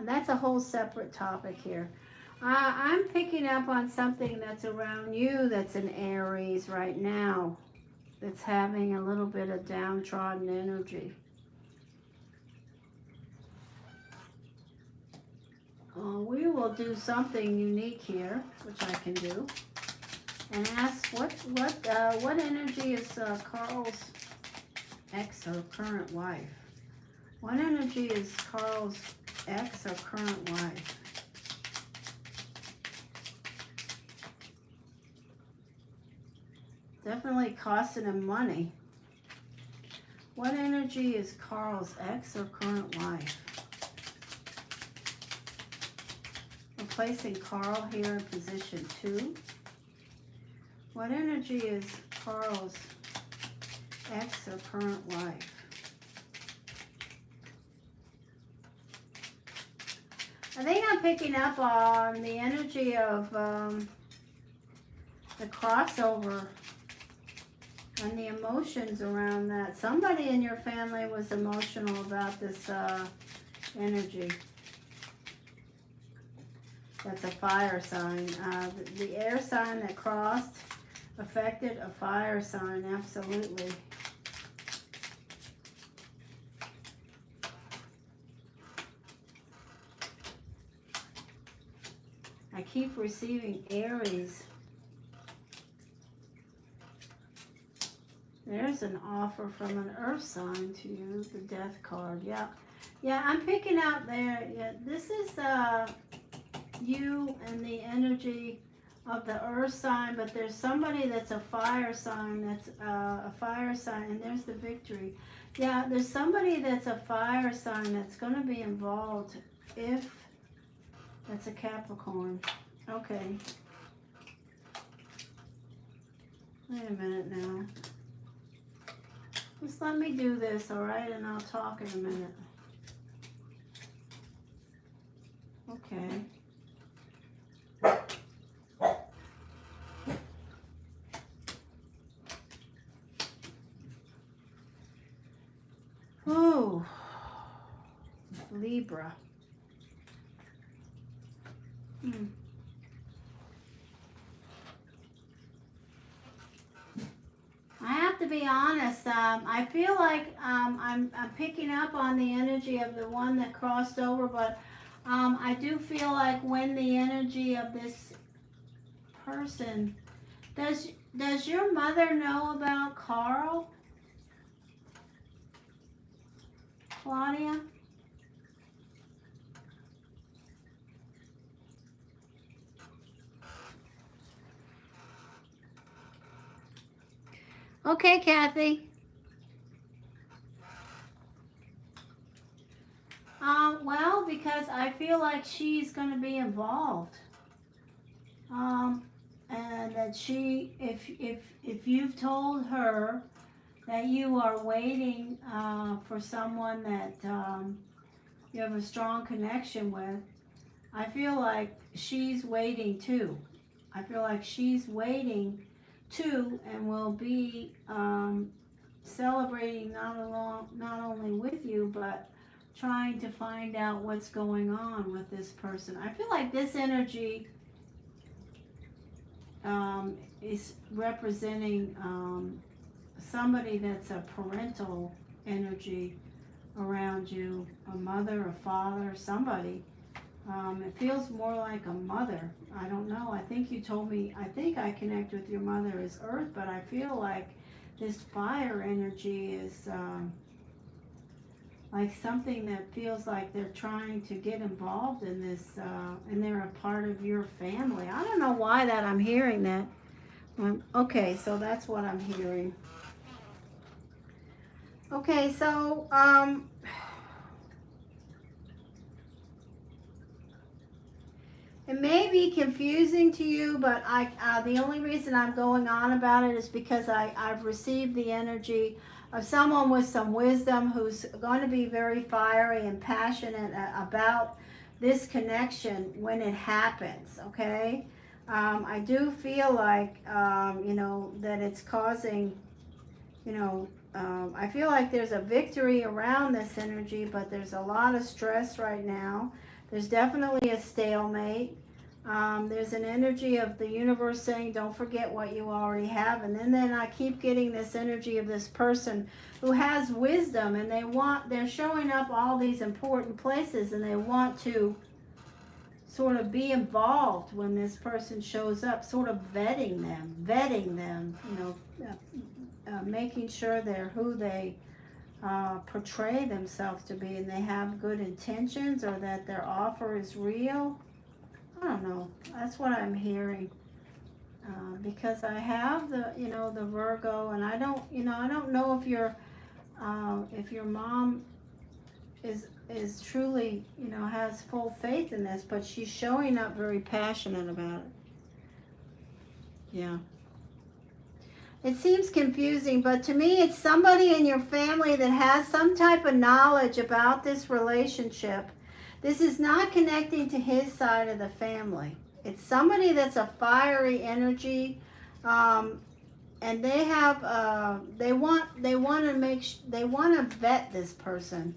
That's a whole separate topic here. I'm picking up on something that's around you that's an Aries right now, that's having a little bit of downtrodden energy. We will do something unique here, which I can do, and ask what energy is Carl's ex or current wife? What energy is Carl's ex or current wife? Definitely costing him money. What energy is Carl's ex or current wife? We're placing Carl here in position 2. What energy is Carl's ex or current wife? I think I'm picking up on the energy of the crossover and the emotions around that. Somebody in your family was emotional about this energy. That's a fire sign. The air sign that crossed affected a fire sign, absolutely. I keep receiving Aries. There's an offer from an earth sign to you, the death card. Yeah, I'm picking out there. Yeah, this is you and the energy of the earth sign, but there's somebody that's a fire sign, that's a fire sign, and there's the victory. Yeah, there's somebody that's a fire sign that's going to be involved if that's a Capricorn. Okay. Wait a minute now. Just let me do this, all right? And I'll talk in a minute. Okay. Oh, Libra. I have to be honest. I feel like I'm picking up on the energy of the one that crossed over, but I do feel like when the energy of this person, does your mother know about Carl, Claudia? Okay, Kathy. Well, because I feel like she's going to be involved. And that if you've told her that you are waiting for someone that you have a strong connection with, I feel like she's waiting too. I feel like she's waiting too, and will be celebrating not only with you, but trying to find out what's going on with this person. I feel like this energy is representing somebody that's a parental energy around you, a mother, a father, somebody. It feels more like a mother. I don't know. I think you told me, I think I connect with your mother as earth, but I feel like this fire energy is like something that feels like they're trying to get involved in this, and they're a part of your family. I don't know why that I'm hearing that. Okay, so that's what I'm hearing. Okay, so it may be confusing to you, but the only reason I'm going on about it is because I've received the energy of someone with some wisdom who's going to be very fiery and passionate about this connection when it happens, okay? I do feel like, that it's causing, I feel like there's a victory around this energy, but there's a lot of stress right now. There's definitely a stalemate. There's an energy of the universe saying, don't forget what you already have. And then I keep getting this energy of this person who has wisdom, and they're showing up all these important places, and they want to sort of be involved when this person shows up, sort of vetting them, making sure they're who they portray themselves to be, and they have good intentions, or that their offer is real. I don't know. That's what I'm hearing. Because I have the Virgo, and I don't know if your mom is truly, has full faith in this, but she's showing up very passionate about it. Yeah. It seems confusing, but to me, it's somebody in your family that has some type of knowledge about this relationship. This is not connecting to his side of the family. It's somebody that's a fiery energy, and they have they want to vet this person.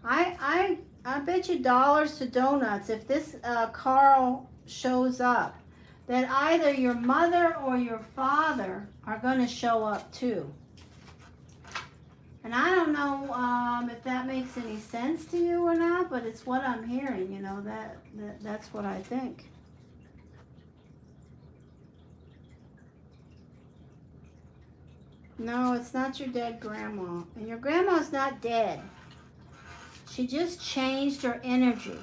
I bet you dollars to donuts if this Carl shows up, that either your mother or your father are going to show up too. And I don't know if that makes any sense to you or not, but it's what I'm hearing, that's what I think. No, it's not your dead grandma. And your grandma's not dead. She just changed her energy.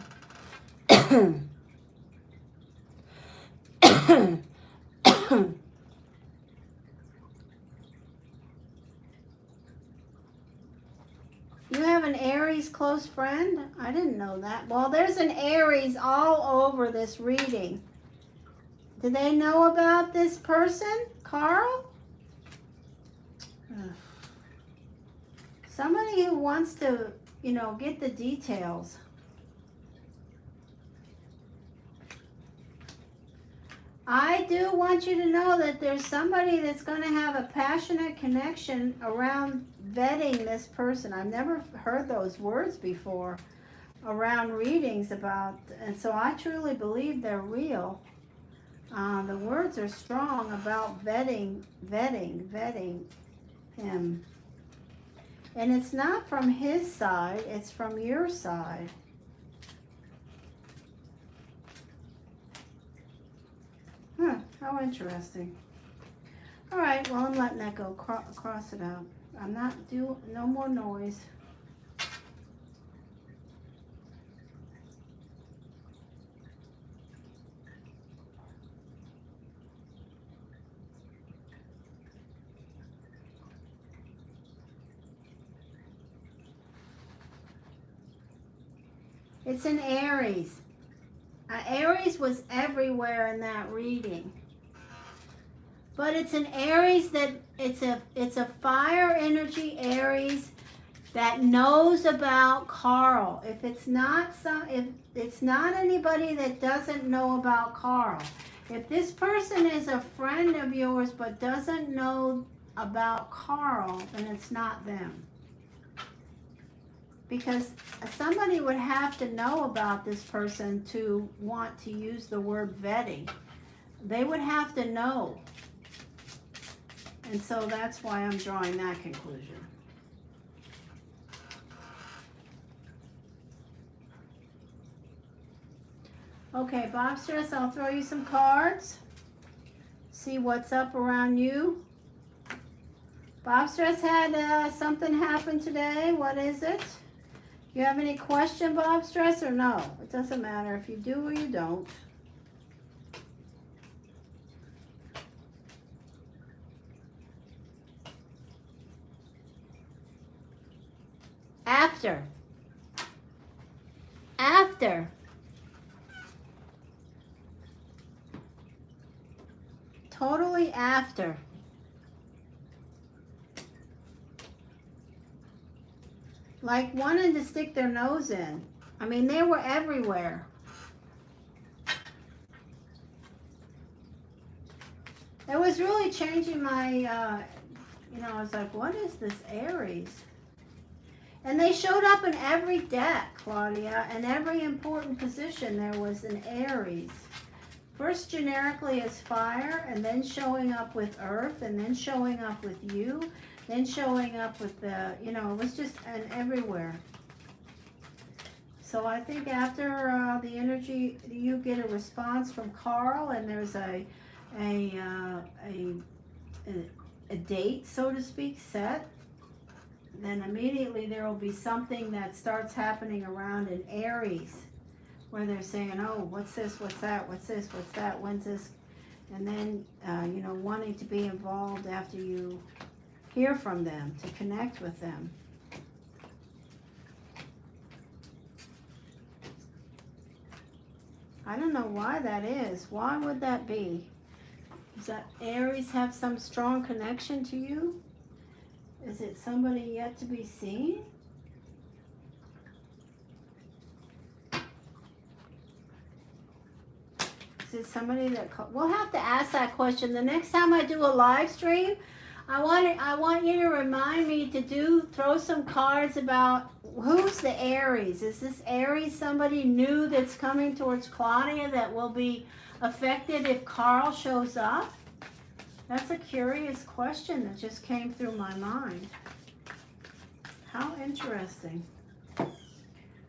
You have an Aries close friend? I didn't know that. Well, there's an Aries all over this reading. Do they know about this person, Carl? Somebody who wants to, you know, get the details. I do want you to know that there's somebody that's going to have a passionate connection around vetting this person. I've never heard those words before around readings about, and so I truly believe they're real. The words are strong about vetting him. And it's not from his side, it's from your side. How interesting. All right, well, I'm letting that go. Cross it out. I'm not no more noise. It's an Aries. Aries was everywhere in that reading. But it's an Aries that it's a fire energy Aries that knows about Carl. If it's not anybody that doesn't know about Carl. If this person is a friend of yours but doesn't know about Carl, then it's not them. Because somebody would have to know about this person to want to use the word vetting. They would have to know. And so that's why I'm drawing that conclusion. Okay, Bob Stress, I'll throw you some cards. See what's up around you. Bob Stress had something happen today. What is it? You have any question, Bob Stress, or no? It doesn't matter if you do or you don't. After. Totally after. Like wanting to stick their nose in. I mean, they were everywhere. It was really changing my, you know, I was like, what is this Aries? And they showed up in every deck, Claudia, in every important position there was an Aries. First generically as fire, and then showing up with earth, and then showing up with you, then showing up with the, you know, it was just an everywhere. So I think after the energy, you get a response from Carl, and there's a date, so to speak, set. Then immediately there will be something that starts happening around in Aries, where they're saying, oh, what's this, what's that, what's this, what's that, when's this? And then, you know, wanting to be involved after you hear from them, to connect with them. I don't know why that is. Why would that be? Does that Aries have some strong connection to you? Is it somebody yet to be seen? Is it somebody that... We'll have to ask that question. The next time I do a live stream, I want you to remind me to throw some cards about who's the Aries. Is this Aries somebody new that's coming towards Claudia that will be affected if Carl shows up? That's a curious question that just came through my mind. How interesting.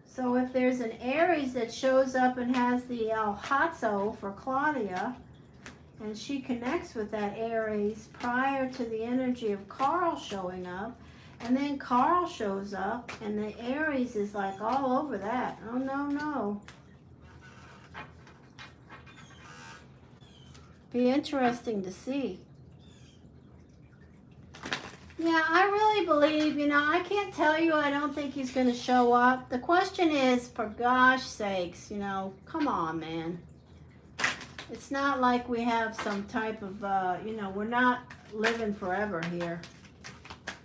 So if there's an Aries that shows up and has the Hatso for Claudia, and she connects with that Aries prior to the energy of Carl showing up, and then Carl shows up, and the Aries is like all over that. Oh, no, no. Be interesting to see. Yeah, I really believe, you know, I can't tell you I don't think he's going to show up. The question is, for gosh sakes, you know, come on, man. It's not like we have some type of, you know, we're not living forever here.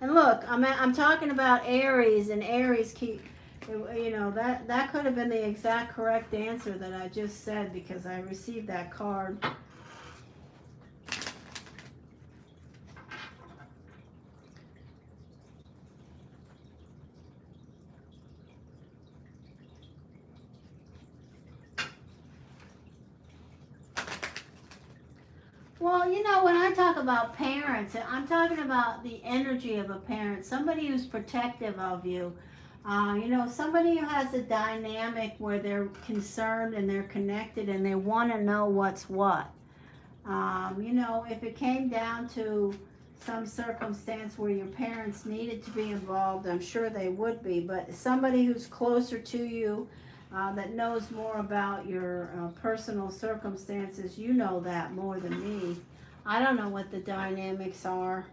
And look, I'm talking about Aries, and Aries keep, you know, that could have been the exact correct answer that I just said, because I received that card. Well, you know, when I talk about parents, I'm talking about the energy of a parent, somebody who's protective of you. You know, somebody who has a dynamic where they're concerned and they're connected and they want to know what's what. You know, if it came down to some circumstance where your parents needed to be involved, I'm sure they would be, but somebody who's closer to you, that knows more about your personal circumstances, you know that more than me. I don't know what the dynamics are.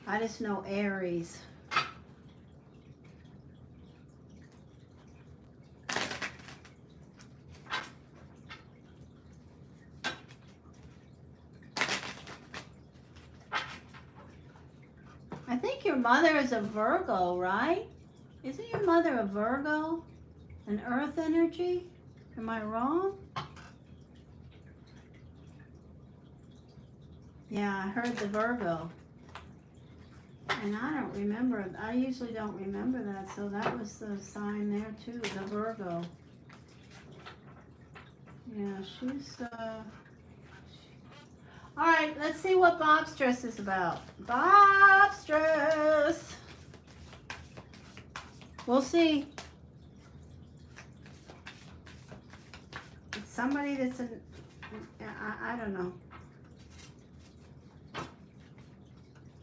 I just know Aries. I think your mother is a Virgo, right? Isn't your mother a Virgo? An earth energy? Am I wrong? Yeah, I heard the Virgo. And I don't remember, I usually don't remember that, so that was the sign there too, the Virgo. Yeah, she's, alright, let's see what Bob's Stress is about. Bob's Stress! We'll see. It's somebody that's I don't know.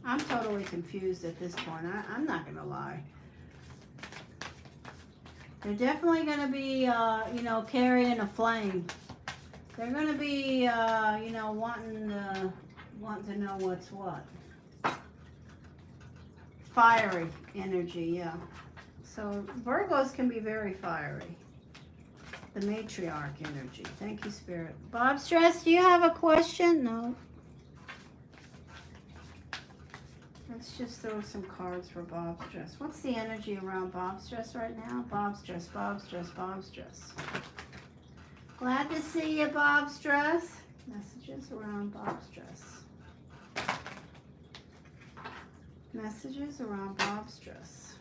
I'm totally confused at this point. I'm not going to lie. They're definitely going to be, you know, carrying a flame. They're going to be, you know, wanting to know what's what. Fiery energy, yeah. So Virgos can be very fiery. The matriarch energy. Thank you, Spirit. Bob Stress, do you have a question? No. Let's just throw some cards for Bob Stress. What's the energy around Bob Stress right now? Bob Stress, Bob Stress, Bob Stress. Glad to see you, Bob Stress. Messages around Bob Stress. Messages around Bob Stress.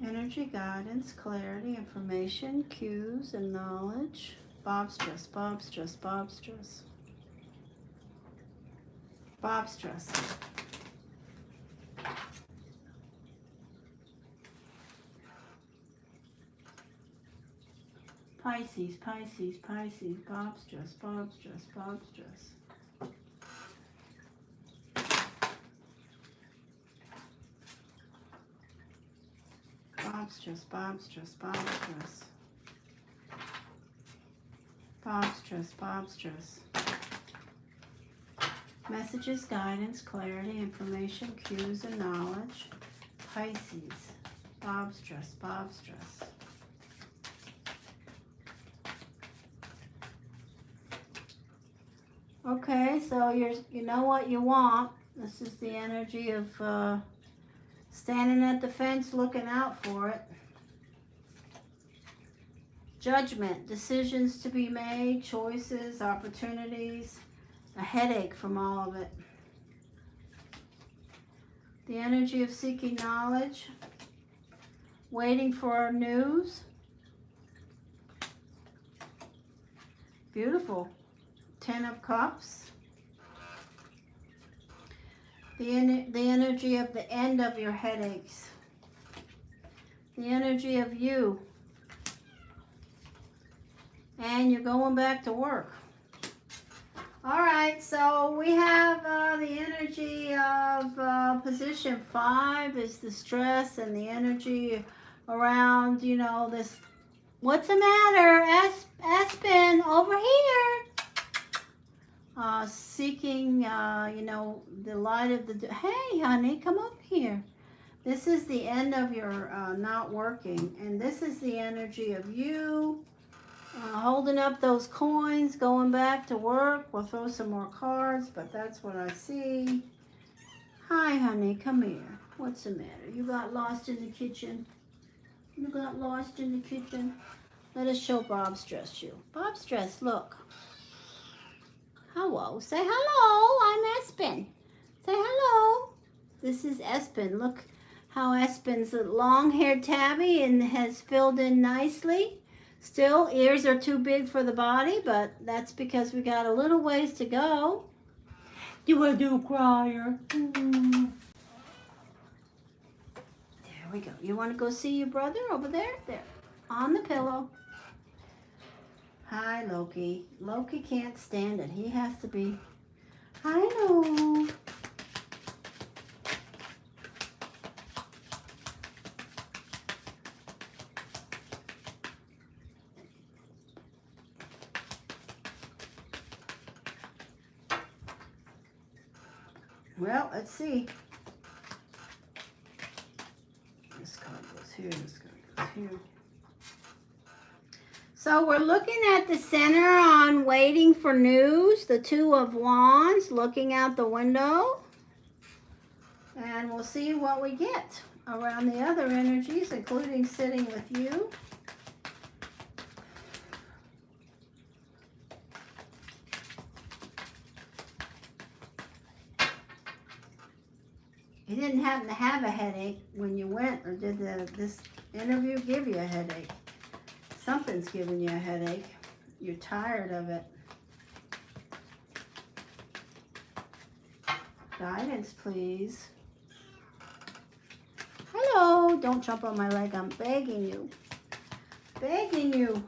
Energy, guidance, clarity, information, cues, and knowledge. Bob Stress, Bob Stress, Bob Stress. Bob Stress. Pisces, Pisces, Pisces, Bob Stress, Bob Stress, Bob Stress. Bob Stress, Bob Stress, Bob Stress. Bob Stress, Bob Stress. Messages, guidance, clarity, information, cues, and knowledge. Pisces. Bob Stress, Bob Stress. Okay, so you know what you want. This is the energy of standing at the fence looking out for it. Judgment, decisions to be made, choices, opportunities, a headache from all of it. The energy of seeking knowledge, waiting for news. Beautiful. 10 of Cups. The energy of the end of your headaches. The energy of you. And you're going back to work. All right, so we have the energy of position 5 is the stress, and the energy around, you know, this. What's the matter, Aspen? Over here. Seeking, you know, the light of the. Hey, honey, come up here. This is the end of your not working, and this is the energy of you. Holding up those coins, going back to work. We'll throw some more cards, but that's what I see. Hi, honey, come here. What's the matter? You got lost in the kitchen? You got lost in the kitchen? Let us show Bob's dress you. Bob's dress, look. Hello. Say hello. I'm Espen. Say hello. This is Espen. Look how Espen's long-haired tabby and has filled in nicely. Still, ears are too big for the body, but that's because we got a little ways to go. You a do crier. There we go. You want to go see your brother over there? There. On the pillow. Hi, Loki. Loki can't stand it. He has to be. I know. Well, let's see. This card goes here. This card goes here. So we're looking at the center on waiting for news, the Two of Wands, looking out the window. And we'll see what we get around the other energies, including sitting with you. You didn't happen to have a headache when you went, or did this interview give you a headache? Something's giving you a headache. You're tired of it. Guidance, please. Hello. Don't jump on my leg. I'm begging you. Begging you.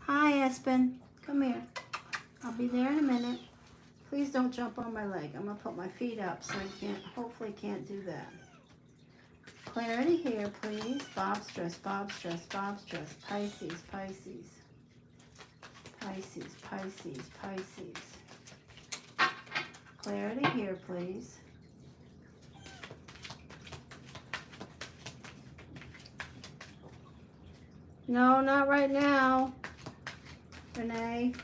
Hi, Espen. Come here. I'll be there in a minute. Please don't jump on my leg. I'm going to put my feet up so I hopefully can't do that. Clarity here, please. Bob's dress, Bob's dress, Bob's dress. Pisces, Pisces. Pisces, Pisces, Pisces. Clarity here, please. No, not right now, Renee.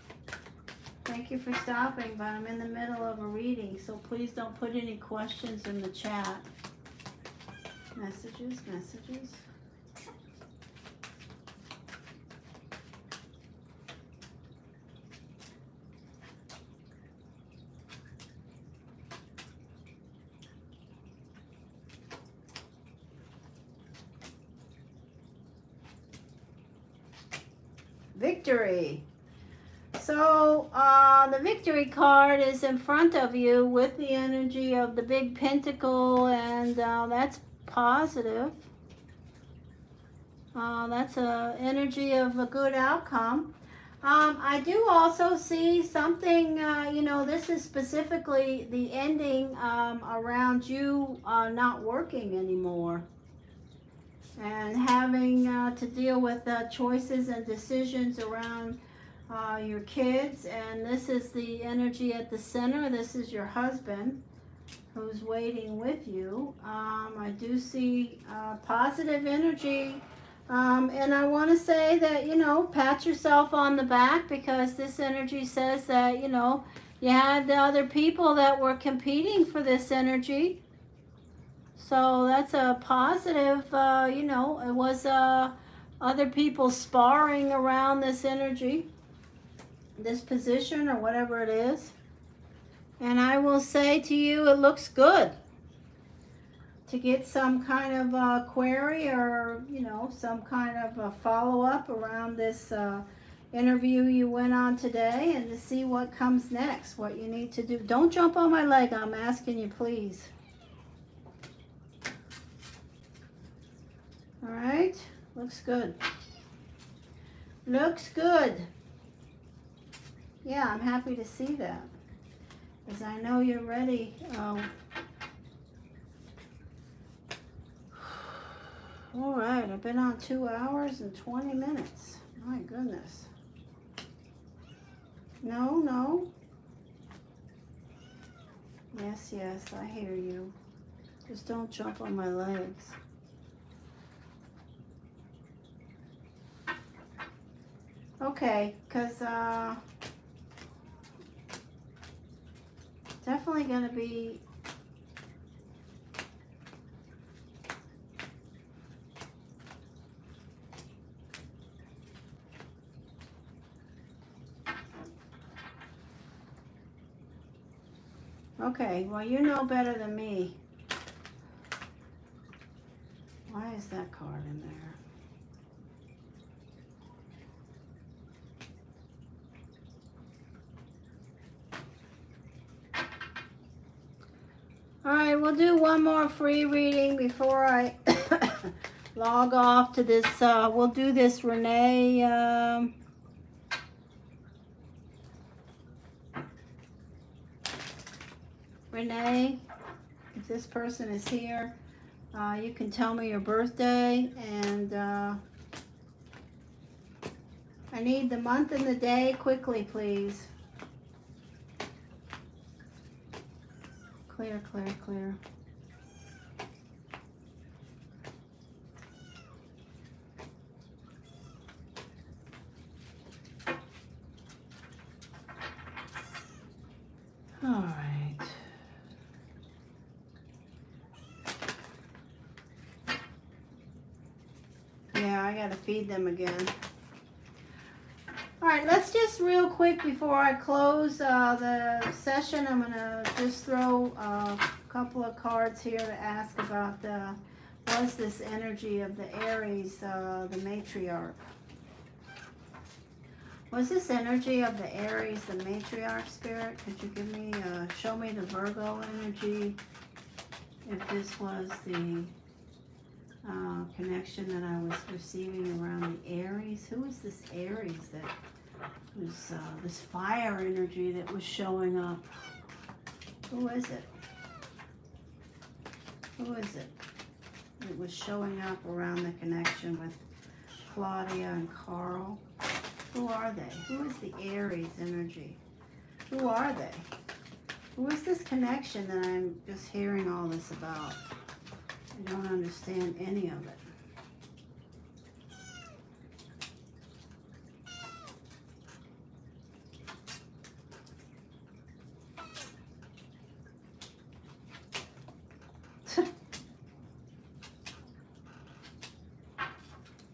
Thank you for stopping, but I'm in the middle of a reading, so please don't put any questions in the chat. Messages, messages. Victory. So the victory card is in front of you with the energy of the big pentacle, and that's positive. That's an energy of a good outcome. I do also see something, this is specifically the ending around you not working anymore and having to deal with choices and decisions around your kids. And this is the energy at the center. This is your husband who's waiting with you. I do see positive energy. And I want to say that, pat yourself on the back, because this energy says that, you had the other people that were competing for this energy. So that's a positive, it was other people sparring around this energy, this position or whatever it is. And I will say to you, it looks good to get some kind of query or, some kind of a follow-up around this interview you went on today, and to see what comes next, what you need to do. Don't jump on my leg, I'm asking you, please. All right, looks good. Looks good. Yeah, I'm happy to see that, because I know you're ready. All right, I've been on 2 hours and 20 minutes. My goodness. No. Yes, I hear you. Just don't jump on my legs. Okay, because definitely going to be okay, well, you know better than me. Why is that card in there? All right, we'll do one more free reading before I log off to this. We'll do this Renee. Renee, if this person is here, you can tell me your birthday, and I need the month and the day quickly, please. Clear, clear, clear. All right. Yeah, I gotta feed them again. All right, let's just real quick before I close the session, I'm gonna just throw a couple of cards here to ask about what's this energy of the Aries, the matriarch. Was this energy of the Aries the matriarch spirit? Could you give me, show me the Virgo energy, if this was the connection that I was receiving around the Aries? Who is this Aries that was this fire energy that was showing up? Who is it? Who is it? It was showing up around the connection with Claudia and Carl. Who are they? Who is the Aries energy? Who are they? Who is this connection that I'm just hearing all this about? I don't understand any of it.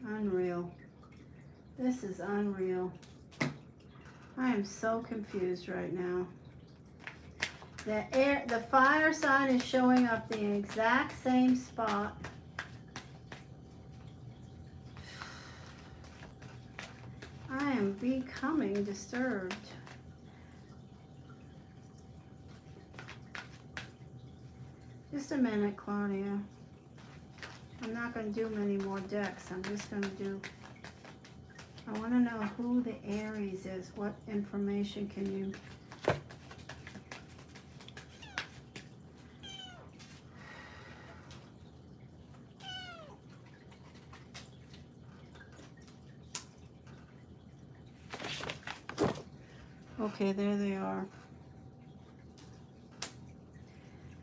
Unreal. This is unreal. I am so confused right now. The fire sign is showing up the exact same spot. I am becoming disturbed. Just a minute, Claudia. I'm not going to do many more decks. I'm just going to do... I want to know who the Aries is. What information can you... Okay, there they are.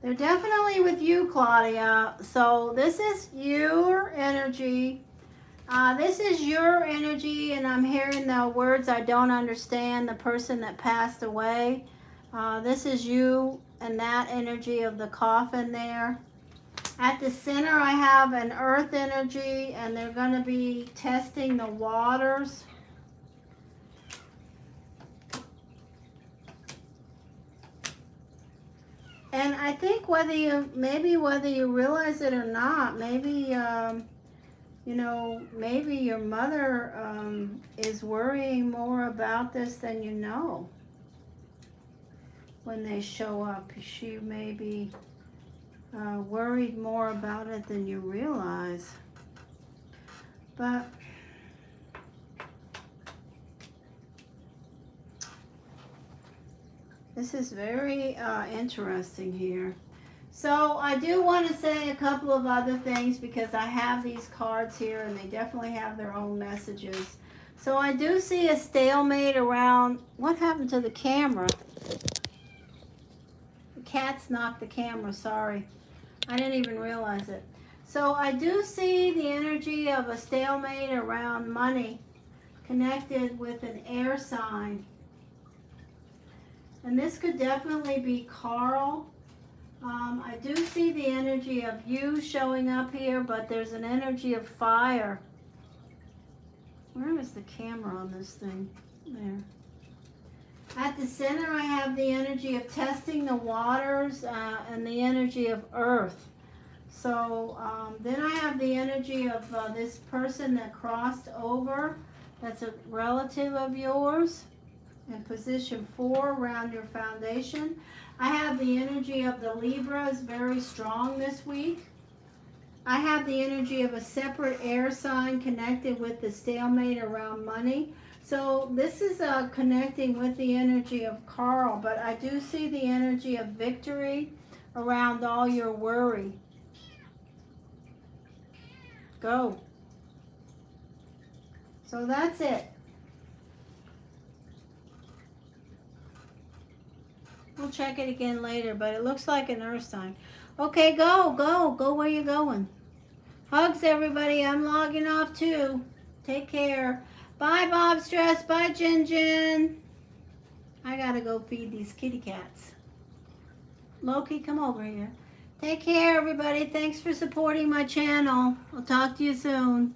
They're definitely with you, Claudia. So this is your energy. This is your energy, and I'm hearing the words I don't understand, the person that passed away. This is you and that energy of the coffin there. At the center, I have an earth energy, and they're going to be testing the waters. And I think whether you realize it or not, maybe, you know, maybe your mother is worrying more about this than you know. When they show up, she may be worried more about it than you realize. But this is very interesting here. So I do want to say a couple of other things because I have these cards here and they definitely have their own messages. So I do see a stalemate around... What happened to the camera? The cats knocked the camera, sorry. I didn't even realize it. So I do see the energy of a stalemate around money. connected with an air sign. And this could definitely be Carl. I do see the energy of you showing up here, but there's an energy of fire. Where is the camera on this thing? There. At the center, I have the energy of testing the waters and the energy of earth. So then I have the energy of this person that crossed over. That's a relative of yours in position 4 around your foundation. I have the energy of the Libras very strong this week. I have the energy of a separate air sign connected with the stalemate around money. So this is connecting with the energy of Carl, but I do see the energy of victory around all your worry. Go. So that's it. We'll check it again later, but it looks like an earth sign. Okay, go where you're going. Hugs, everybody. I'm logging off too. Take care. Bye, Bob Stress. Bye, Jin. I gotta go feed these kitty cats. Loki, come over here. Take care, everybody. Thanks for supporting my channel. I'll talk to you soon.